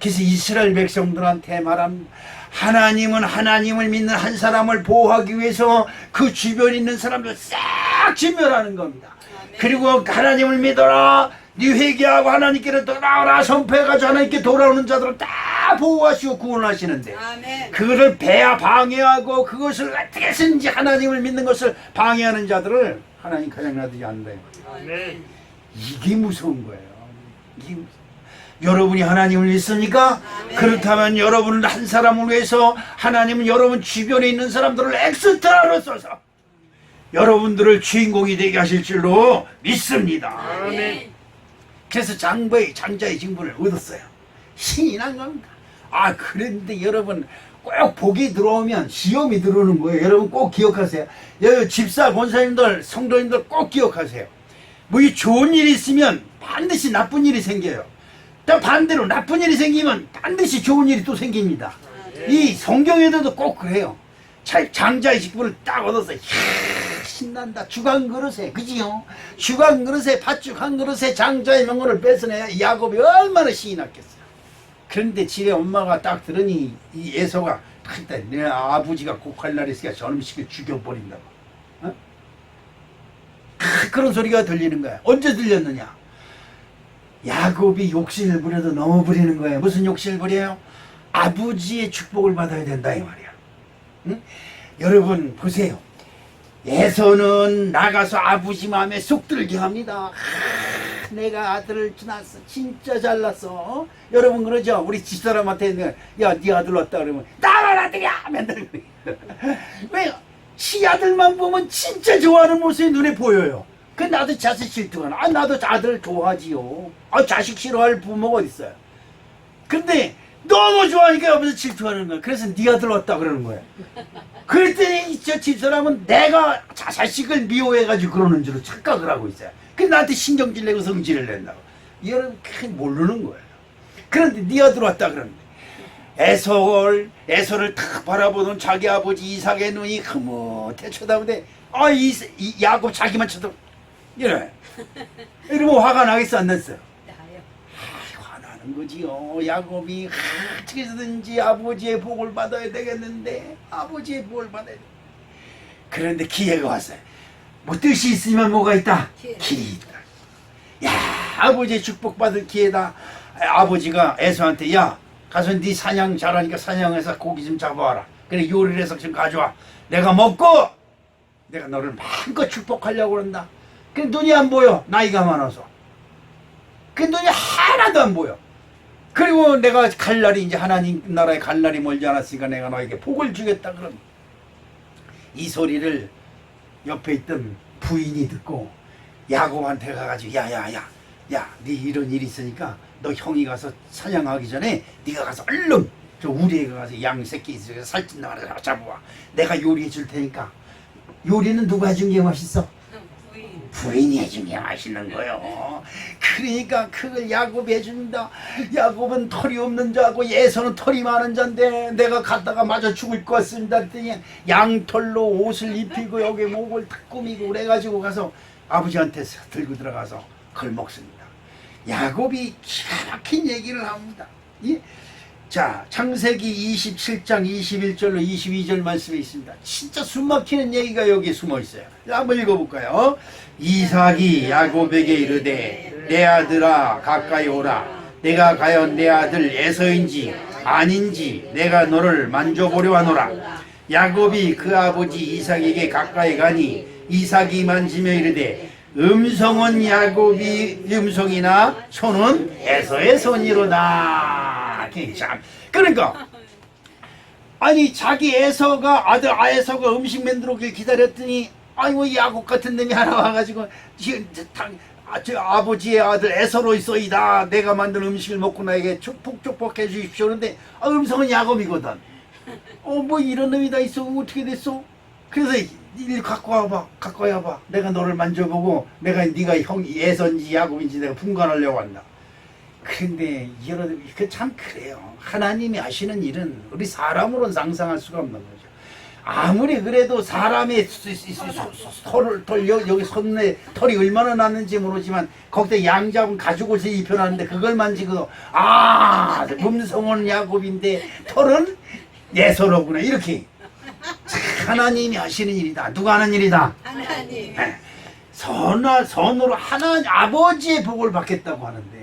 그래서 이스라엘 백성들한테 말합니다. 하나님은 하나님을 믿는 한 사람을 보호하기 위해서 그 주변에 있는 사람들 싹 진멸하는 겁니다. 그리고 하나님을 믿어라, 네 회개하고 하나님께로 돌아오라 선포해가지고 하나님께 돌아오는 자들을 다 보호하시고 구원하시는데 아멘. 그거를 방해하고 그것을 어떻게 해서든지 하나님을 믿는 것을 방해하는 자들을 하나님 가장 놔두지 않는다. 아멘. 이게 무서운 거예요. 여러분이 하나님을 믿습니까? 아멘. 그렇다면 여러분은 한 사람을 위해서 하나님은 여러분 주변에 있는 사람들을 엑스트라로 써서 여러분들을 주인공이 되게 하실 줄로 믿습니다. 아멘. 그래서 장자의 징분을 얻었어요. 신이 난 겁니다. 그런데 여러분 꼭 복이 들어오면 시험이 들어오는 거예요. 여러분 꼭 기억하세요. 여기 집사 권사님들 성도님들 꼭 기억하세요. 뭐 이 좋은 일이 있으면 반드시 나쁜 일이 생겨요. 또 반대로 나쁜 일이 생기면 반드시 좋은 일이 또 생깁니다. 이 성경에도 꼭 그래요. 장자의 직분을 딱 얻어서 이야, 신난다. 죽 한 그릇에, 그지요? 죽 한 그릇에, 팥죽 한 그릇에 장자의 명언을 뺏어내야 야곱이 얼마나 신이 났겠어요. 그런데 집에 엄마가 딱 들으니 이 에서가 그때 내 아버지가 꼭 할 날이 있으니까 저놈식을 죽여버린다고. 어? 그런 소리가 들리는 거야. 언제 들렸느냐? 야곱이 욕심을 부려도 너무 부리는 거예요. 무슨 욕심을 부려요? 아버지의 축복을 받아야 된다 이 말이야. 응? 여러분 보세요. 에서는 나가서 아버지 마음에 쏙 들게 합니다. 내가 아들을 낳았어. 진짜 잘났어. 여러분 그러죠? 우리 집사람한테 야, 네 아들 왔다 그러면 나만 아들이야! 맨날 그래. 왜? 지 아들만 보면 진짜 좋아하는 모습이 눈에 보여요. 그 나도 자식 질투하나? 아, 나도 아들 좋아하지요. 아, 자식 싫어할 부모가 어딨어요. 근데 너무 좋아하니까 옆에서 질투하는 거야. 그래서 네 아들 왔다 그러는 거야. 그랬더니 저 집사람은 내가 자식을 미워해가지고 그러는 줄로 착각을 하고 있어요. 근데 나한테 신경질 내고 성질을 낸다고. 여러분 그게 모르는 거예요. 그런데 네 아들 왔다 그러는데 에서를 탁 바라보는 자기 아버지 이삭의 눈이 흐뭇해 쳐다보는데 아, 이 야곱 자기만 쳐다보 이래. 이러면 화가 나겠어 안 났어요? 화나는 거지요. 야곱이 어떻게 해서든지 아버지의 복을 받아야 되겠는데 아버지의 복을 받아야 돼. 그런데 기회가 왔어요. 뭐 뜻이 있으면 뭐가 있다? 길이 있다. 야, 아버지의 축복받을 기회다. 아버지가 에서한테 야, 가서 네 사냥 잘하니까 사냥해서 고기 좀 잡아와라. 그래 요리를 해서 좀 가져와. 내가 먹고 내가 너를 마음껏 축복하려고 그런다. 그 눈이 안 보여. 나이가 많아서. 그 눈이 하나도 안 보여. 그리고 내가 갈 날이 이제 하나님 나라에 갈 날이 멀지 않았으니까 내가 너에게 복을 주겠다. 그럼 이 소리를 옆에 있던 부인이 듣고 야곱한테 가가지고 야야야 야, 네 이런 일이 있으니까 너 형이 가서 사냥하기 전에 네가 가서 얼른 저 우리에 가서 양 새끼 있으니까 살찐 나가서 잡아와. 내가 요리해 줄 테니까. 요리는 누가 해준 게 맛있어? 부인이 해준 게 맛있는 거요. 그러니까 그걸 야곱이 해준다. 야곱은 털이 없는 자고 에서는 털이 많은 자인데 내가 갔다가 마저 죽을 것 같습니다. 그랬더니 양털로 옷을 입히고 여기 목을 탁 꾸미고 그래가지고 가서 아버지한테 들고 들어가서 그걸 먹습니다. 야곱이 기가 막힌 얘기를 합니다. 예? 자, 창세기 27장 21절로 22절 말씀에 있습니다. 진짜 숨막히는 얘기가 여기 숨어 있어요. 한번 읽어볼까요? 이삭이 야곱에게 이르되 내 아들아 가까이 오라. 내가 과연 내 아들 에서인지 아닌지 내가 너를 만져보려 하노라. 야곱이 그 아버지 이삭에게 가까이 가니 이삭이 만지며 이르되 음성은 야곱이 음성이나 손은 에서의 손이로다. 참. 그러니까 아니 자기 에서가 아들 에서가 음식 만들어 오길 기다렸더니 아이고 야곱 같은 놈이 하나 와가지고 저 아버지의 아들 에서로 있어이다. 내가 만든 음식을 먹고 나에게 축복해 주십시오. 그런데 음성은 야곱이거든. 뭐 이런 놈이 다 있어. 어떻게 됐어? 그래서 일 갖고 와봐. 내가 너를 만져보고 네가 형이 에서인지 야곱인지 내가 분간하려고 한다. 근데 여러분 그 참 그래요. 하나님이 하시는 일은 우리 사람으로는 상상할 수가 없는 거죠. 아무리 그래도 사람의 여기 손에 털이 얼마나 났는지 모르지만 거기다 양 잡은 가죽옷을 입혀놨는데 그걸 만지고도 음성은 야곱인데 털은 에서로구나 이렇게. 하나님이 하시는 일이다. 누가 하는 일이다? 하나님. 네. 선으로 하나님 아버지의 복을 받겠다고 하는데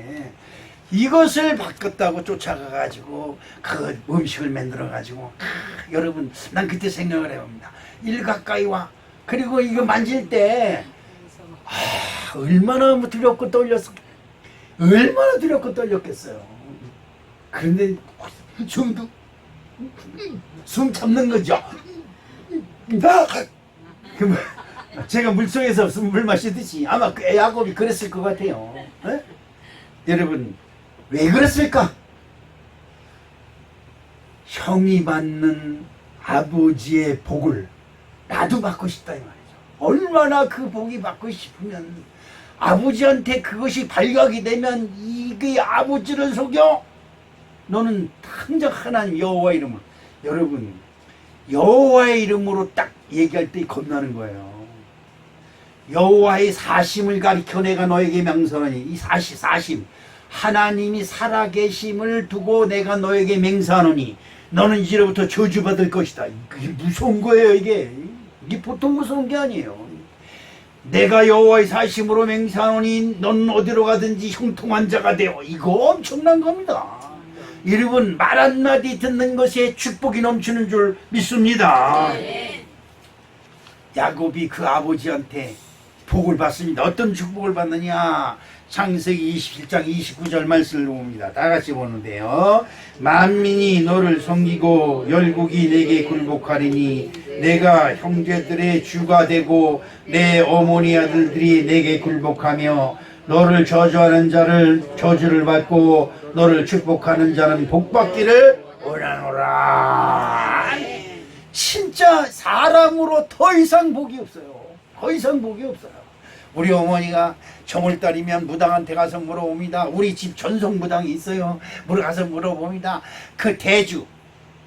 이것을 받겠다고 쫓아가가지고 그 음식을 만들어가지고 여러분 난 그때 생각을 해봅니다. 일 가까이 와. 그리고 이거 만질 때 얼마나 두렵고 떨렸어. 얼마나 두렵고 떨렸겠어요. 그런데 숨 참는 거죠. 제가 물속에서 물 마시듯이 아마 야곱이 그랬을 것 같아요. 에? 여러분 왜 그랬을까? 형이 받는 아버지의 복을 나도 받고 싶다 이 말이죠. 얼마나 그 복이 받고 싶으면 아버지한테 그것이 발각이 되면 이게 아버지를 속여? 너는 당장 하나님 여호와 이름으로, 여러분 여호와의 이름으로 딱 얘기할 때 겁나는 거예요. 여호와의 사심을 가리켜 내가 너에게 명설하니, 이 사심 하나님이 살아계심을 두고 내가 너에게 맹세하노니 너는 이제부터 저주받을 것이다. 그게 무서운 거예요. 이게 보통 무서운 게 아니에요. 내가 여호와의 사심으로 맹세하노니 너는 어디로 가든지 형통한 자가 되어. 이거 엄청난 겁니다. 여러분 말 한마디 듣는 것에 축복이 넘치는 줄 믿습니다. 야곱이 그 아버지한테 복을 받습니다. 어떤 축복을 받느냐? 창세기 27장 29절 말씀을 봅니다. 다 같이 보는데요. 만민이 너를 섬기고 열국이 내게 굴복하리니 내가 형제들의 주가 되고 내 어머니 아들들이 내게 굴복하며 너를 저주하는 자를 저주를 받고 너를 축복하는 자는 복받기를 원하노라. 진짜 사람으로 더 이상 복이 없어요. 더 이상 복이 없어요. 우리 어머니가 정월달이면 무당한테 가서 물어봅니다. 우리 집 전속 무당이 있어요. 가서 물어봅니다. 그 대주,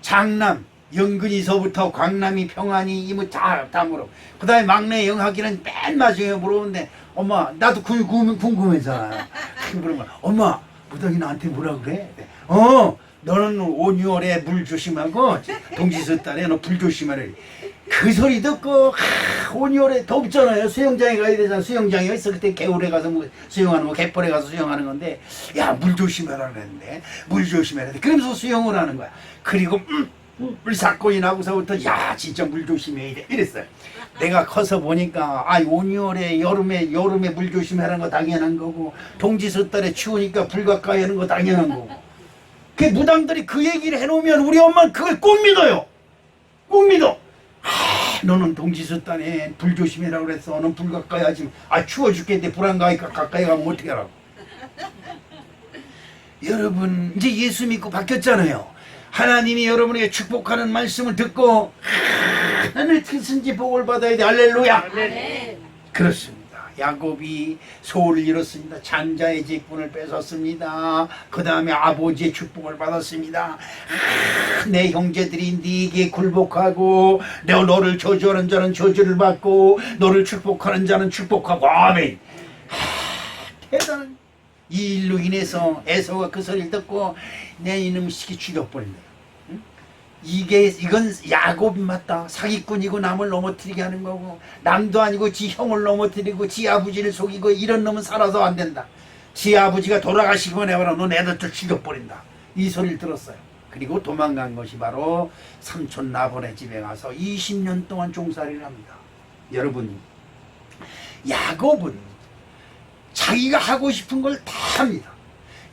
장남, 영근이서부터 광남이, 평안이, 이모 다 물어. 그 다음에 막내 영학이는 맨 마지막에 물어보는데, 엄마 나도 궁금해잖아. 그러면 엄마 무당이 나한테 뭐라 그래? 너는 5, 6월에 물 조심하고 동지서 딸에 너 불 조심하래. 그 소리 듣고 5, 6월에 덥잖아요. 수영장에 가야 되잖아. 수영장에 있어. 그때 겨울에 가서 수영하는 거, 갯벌에 가서 수영하는 건데, 야 물 조심하라 그랬는데, 물 조심해라. 그러면서 수영을 하는 거야. 그리고 물 사건이 나고서부터 야 진짜 물 조심해야 돼 이랬어요. 내가 커서 보니까 5, 6월에 여름에 물 조심하라는 거 당연한 거고, 동지서 딸에 추우니까 불 가까이 하는 거 당연한 거고. 그 무당들이 그 얘기를 해놓으면 우리 엄마는 그걸 꼭 믿어요. 꼭 믿어. 너는 동지서 딸에 불 조심해라 그랬어. 너는 불 가까이 하지 마. 추워 죽겠는데 불 안 가까이 가면 어떻게 하라고. 여러분 이제 예수 믿고 바뀌었잖아요. 하나님이 여러분에게 축복하는 말씀을 듣고 하늘 뜻인지 복을 받아야 돼. 할렐루야. 그렇습니다. 야곱이 소를 잃었습니다. 장자의 직분을 뺏었습니다. 그 다음에 아버지의 축복을 받았습니다. 내 형제들이 네게 굴복하고 너를 저주하는 자는 저주를 받고 너를 축복하는 자는 축복하고. 아멘. 대단한 이 일로 인해서 에서가 그 소리를 듣고 내 이놈 시키 죽여버린다. 이건 야곱이 맞다. 사기꾼이고 남을 넘어뜨리게 하는 거고, 남도 아니고 지 형을 넘어뜨리고 지 아버지를 속이고, 이런 놈은 살아서 안 된다. 지 아버지가 돌아가시기만 해봐라. 너 애들 죽여버린다. 이 소리를 들었어요. 그리고 도망간 것이 바로 삼촌 나본의 집에 가서 20년 동안 종살이를 합니다. 여러분, 야곱은 자기가 하고 싶은 걸 다 합니다.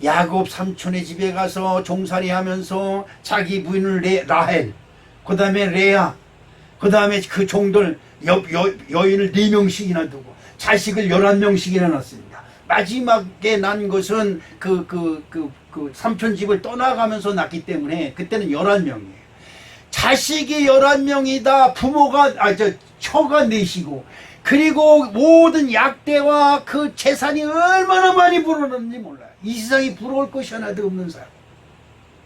야곱 삼촌의 집에 가서 종살이 하면서 자기 부인을 라헬, 그 다음에 레아, 그 다음에 그 종들 여인을 4명씩이나 두고 자식을 11명씩이나 낳았습니다. 마지막에 난 것은 그 삼촌 집을 떠나가면서 낳기 때문에 그때는 11명이에요. 자식이 11명이다. 부모가 처가 4시고, 그리고 모든 약대와 그 재산이 얼마나 많이 불어났는지 몰라요. 이 세상에 부러울 것이 하나도 없는 사람.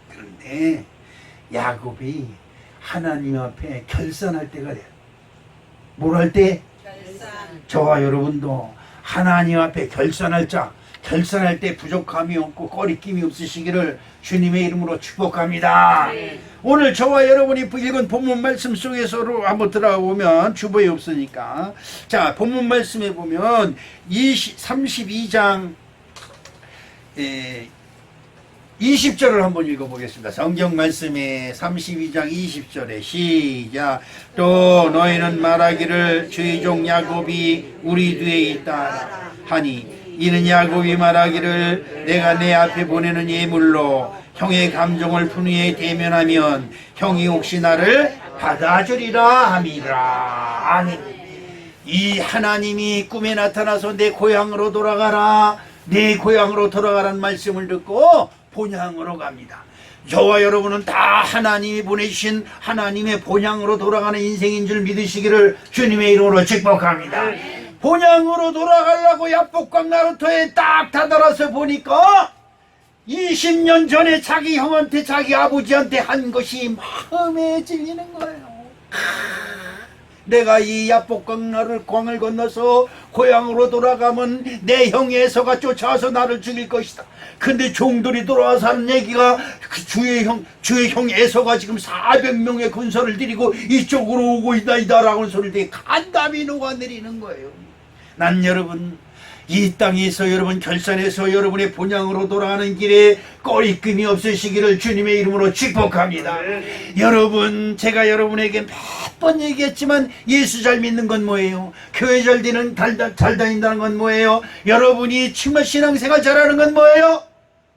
그런데 야곱이 하나님 앞에 결산할 때가 돼요. 뭘 할 때? 결산. 저와 여러분도 하나님 앞에 결산할 때 부족함이 없고 꺼리낌이 없으시기를 주님의 이름으로 축복합니다. 오늘 저와 여러분이 읽은 본문 말씀 속에서로 한번 들어보면 주보에 없으니까, 자 본문 말씀에 보면 32장 20절을 한번 읽어보겠습니다. 성경 말씀에 32장 20절에 시작. 또 너희는 말하기를 주의 종 야곱이 우리 뒤에 있다 하니, 이는 야곱이 말하기를 내가 내 앞에 보내는 예물로 형의 감정을 분위에 대면하면 형이 혹시 나를 받아주리라 함이라. 아멘. 이 하나님이 꿈에 나타나서 내 고향으로 돌아가라, 내 고향으로 돌아가라는 말씀을 듣고 본향으로 갑니다. 저와 여러분은 다 하나님이 보내주신 하나님의 본향으로 돌아가는 인생인 줄 믿으시기를 주님의 이름으로 축복합니다. 본향으로 돌아가려고 야복강 나루터에 딱 다다라서 보니까 20년 전에 자기 형한테 자기 아버지한테 한 것이 마음에 질리는 거예요. 내가 이 야복강 광을 건너서 고향으로 돌아가면 내 형 에서가 쫓아와서 나를 죽일 것이다. 근데 종들이 돌아와서 하는 얘기가 그 주의 형 에서가 지금 400명의 군사를 들이고 이쪽으로 오고 있다라고 소리를 듣고 간담이 녹아내리는 거예요. 난 여러분 이 땅에서 여러분 결산해서 여러분의 본향으로 돌아가는 길에 꺼리낌이 없으시기를 주님의 이름으로 축복합니다. 여러분 제가 여러분에게 몇 번 얘기했지만 예수 잘 믿는 건 뭐예요? 교회 잘 다닌다는 건 뭐예요? 여러분이 정말 신앙생활 잘하는 건 뭐예요?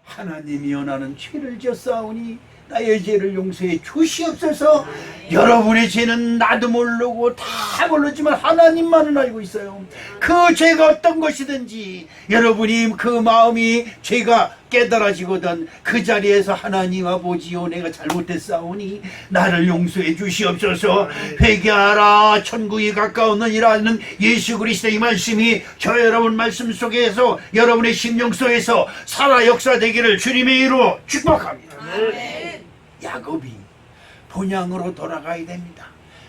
하나님이 원하는 죄를 지었사오니 나의 죄를 용서해 주시옵소서. 여러분의 죄는 나도 모르고 다 모르지만 하나님만은 알고 있어요. 그 죄가 어떤 것이든지 여러분이 그 마음이 죄가 깨달아지거든 그 자리에서 하나님 아버지요 내가 잘못했사오니 나를 용서해 주시옵소서. 회개하라 천국이 가까웠느니라는 예수 그리스도의 말씀이 저 여러분 말씀 속에서 여러분의 심령 속에서 살아 역사되기를 주님의 이름으로 축복합니다. 야곱이 본향으로 돌아가야 됩니다.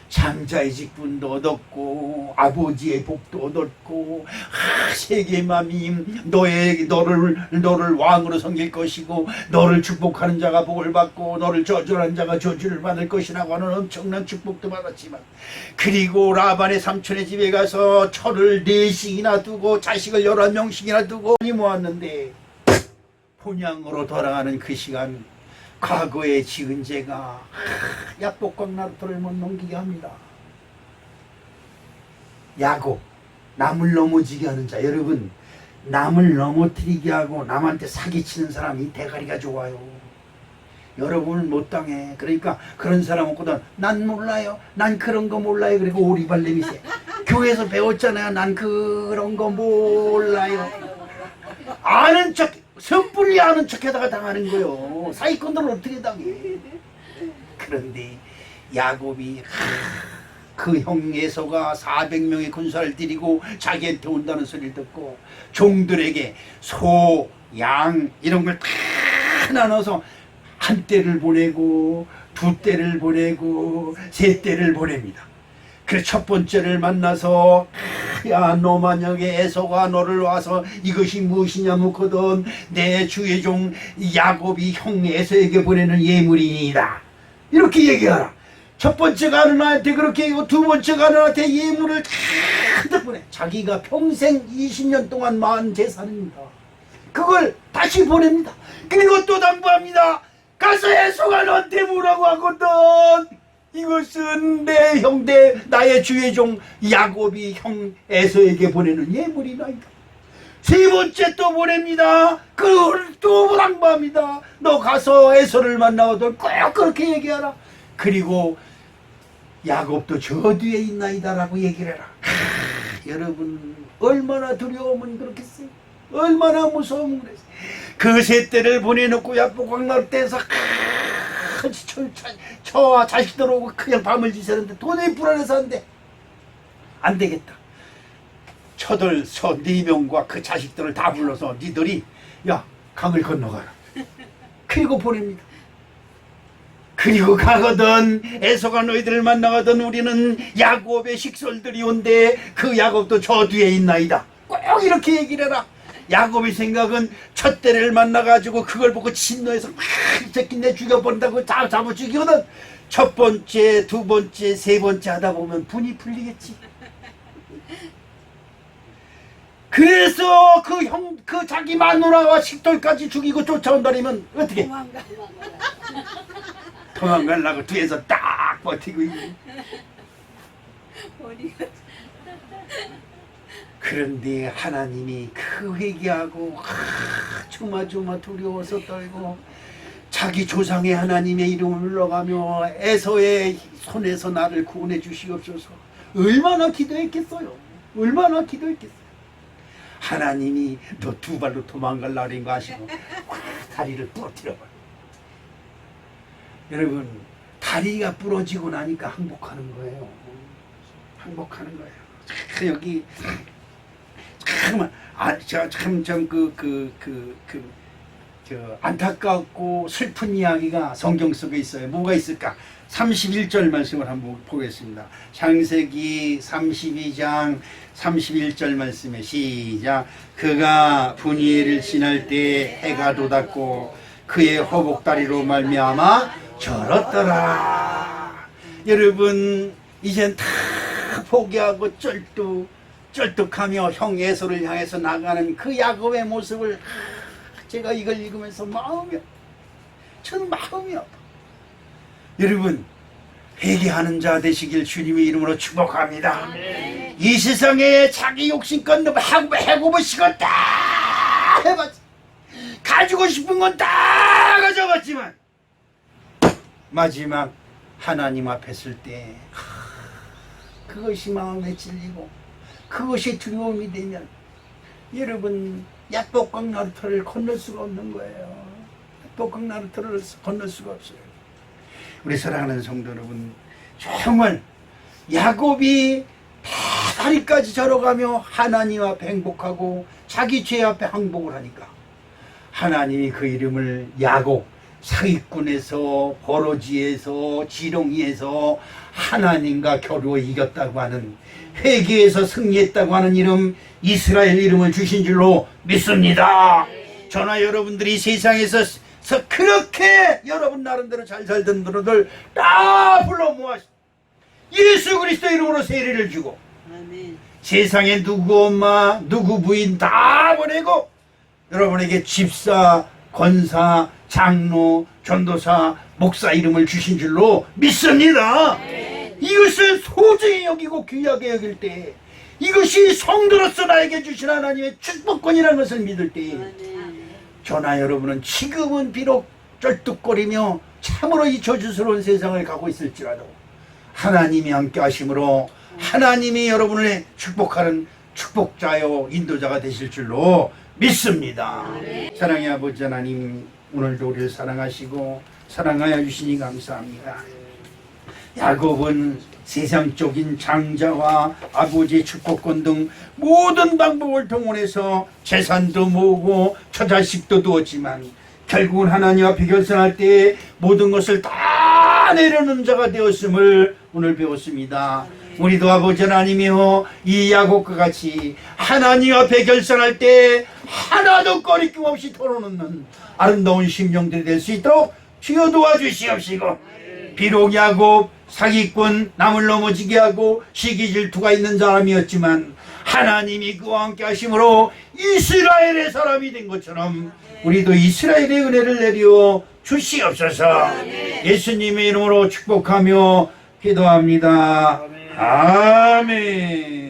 장자의 직분도 얻었고 아버지의 복도 얻었고 세계맘이 너를 왕으로 섬길 것이고 너를 축복하는 자가 복을 받고 너를 저주하는 자가 저주를 받을 것이라고 하는 엄청난 축복도 받았지만 그리고 라반의 삼촌의 집에 가서 철을 4씩이나 두고 자식을 11명씩이나 두고 많이 모았는데 본향으로 돌아가는 그 시간 과거에 지은 죄가 야복강 나루터를 못 넘기게 합니다. 야곱, 남을 넘어지게 하는 자. 여러분 남을 넘어뜨리게 하고 남한테 사기치는 사람이 대가리가 좋아요. 여러분을 못 당해. 그러니까 그런 사람 없거든. 난 몰라요. 난 그런 거 몰라요. 그리고 오리발냄이세. 교회에서 배웠잖아요. 난 그런 거 몰라요. 아는 척 섣불리 아는 척하다가 당하는 거요. 사기꾼들은 어떻게 당해? 그런데 야곱이 그 형 에서가 400명의 군사를 들이고 자기한테 온다는 소리를 듣고 종들에게 소, 양 이런 걸 다 나눠서 한 떼를 보내고 두 떼를 보내고 세 떼를 보냅니다. 그래서 첫 번째를 만나서 야 너 만약에 에서가 너를 와서 이것이 무엇이냐 묻거든 내 주의 종 야곱이 형 에서에게 보내는 예물이니이다 이렇게 얘기하라. 첫 번째 가는 아한테 그렇게 얘기하고 두 번째 가는 아한테 예물을 다 보내. 자기가 평생 20년 동안 많은 재산입니다. 그걸 다시 보냅니다. 그리고 또 당부합니다. 가서 에서가 너한테 뭐라고 하거든. 이것은 내 형제 나의 주의 종 야곱이 형 에서에게 보내는 예물이나이다. 세 번째 또 보냅니다. 그걸 또 당부합니다. 너 가서 에서를 만나거든 꼭 그렇게 얘기하라. 그리고 야곱도 저 뒤에 있나이다 라고 얘기를 해라. 여러분 얼마나 두려우면 그렇겠어요. 얼마나 무서우면 그랬어요. 그 세 떼를 보내놓고 야복강 나루터에서 저와 자식들 오고 그냥 밤을 지새는데 도저히 불안해서 안 되겠다. 처들 저 4명과 그 자식들을 다 불러서 니들이 야 강을 건너가라. 그리고 보냅니다. 그리고 가거든 에서가 너희들을 만나거든 우리는 야곱의 식솔들이 온대 그 야곱도 저 뒤에 있나이다. 꼭 이렇게 얘기를 해라. 야곱의 생각은 첫 때를 만나가지고 그걸 보고 진노해서 막 새끼 내 죽여본다고 잡아 죽이거든. 첫 번째, 두 번째, 세 번째 하다 보면 분이 풀리겠지. 그래서 그 자기 마누라와 식돌까지 죽이고 쫓아온다면 어떻게? 도망가려고 뒤에서 딱 버티고 있는. 그런데 하나님이 그 회개하고 조마조마 두려워서 떨고 자기 조상의 하나님의 이름을 불러가며 에서의 손에서 나를 구원해 주시옵소서. 얼마나 기도했겠어요. 얼마나 기도했겠어요. 하나님이 너 두 발로 도망가려고 그런 거 아시고 다리를 부러뜨려버려. 여러분 다리가 부러지고 나니까 항복하는 거예요. 항복하는 거예요. 여기 안타깝고 슬픈 이야기가 성경 속에 있어요. 뭐가 있을까? 31절 말씀을 한번 보겠습니다. 창세기 32장 31절 말씀에 시작. 그가 분이엘을 지날 때 해가 돋았고 그의 허복다리로 말미암아 절었더라. 여러분 이젠 다 포기하고 쩔뚝하며 형 에서를 향해서 나가는 그 야곱의 모습을 제가 이걸 읽으면서 저는 마음이 아파. 여러분 회개하는 자 되시길 주님의 이름으로 축복합니다. 아멘. 이 세상에 자기 욕심껏 해고보시고 다 해봤어. 가지고 싶은 건 다 가져갔지만 마지막 하나님 앞에 설 때 그것이 마음에 찔리고 그것이 두려움이 되면 여러분 약복강 나루터를 건널 수가 없는 거예요. 약복강 나루터를 건널 수가 없어요. 우리 사랑하는 성도 여러분, 정말 야곱이 다리까지 절어가며 하나님 앞에 행복하고 자기 죄 앞에 항복을 하니까 하나님이 그 이름을 야곱, 사기꾼에서 버러지에서 지렁이에서 하나님과 겨루어 이겼다고 하는, 회개에서 승리했다고 하는 이름, 이스라엘 이름을 주신 줄로 믿습니다. 저나 여러분들이 세상에서 그렇게 여러분 나름대로 잘 살던 분들 다 불러 모아 예수 그리스도 이름으로 세례를 주고 아멘. 세상에 누구 엄마 누구 부인 다 보내고 여러분에게 집사, 권사, 장로, 전도사, 목사 이름을 주신 줄로 믿습니다. 이것을 소중히 여기고 귀하게 여길 때, 이것이 성도로서 나에게 주신 하나님의 축복권이라는 것을 믿을 때, 저나 여러분은 지금은 비록 쩔뚝거리며 참으로 이 저주스러운 세상을 가고 있을지라도 하나님이 함께 하심으로 하나님이 여러분을 축복하는 축복자요 인도자가 되실 줄로 믿습니다. 사랑의 아버지 하나님, 오늘도 우리를 사랑하시고 사랑하여 주시니 감사합니다. 야곱은 세상적인 장자와 아버지의 축복권 등 모든 방법을 동원해서 재산도 모으고 처자식도 두었지만 결국은 하나님 앞에 결산할 때 모든 것을 다 내려놓는 자가 되었음을 오늘 배웠습니다. 우리도 아버지 하나님이여 이 야곱과 같이 하나님 앞에 결산할 때 하나도 꺼리낌 없이 털어놓는 아름다운 심령들이 될 수 있도록 주여 도와주시옵시고, 비록 야곱 사기꾼, 남을 넘어지게 하고 시기 질투가 있는 사람이었지만 하나님이 그와 함께 하심으로 이스라엘의 사람이 된 것처럼 우리도 이스라엘의 은혜를 내려 주시옵소서. 예수님의 이름으로 축복하며 기도합니다. 아멘.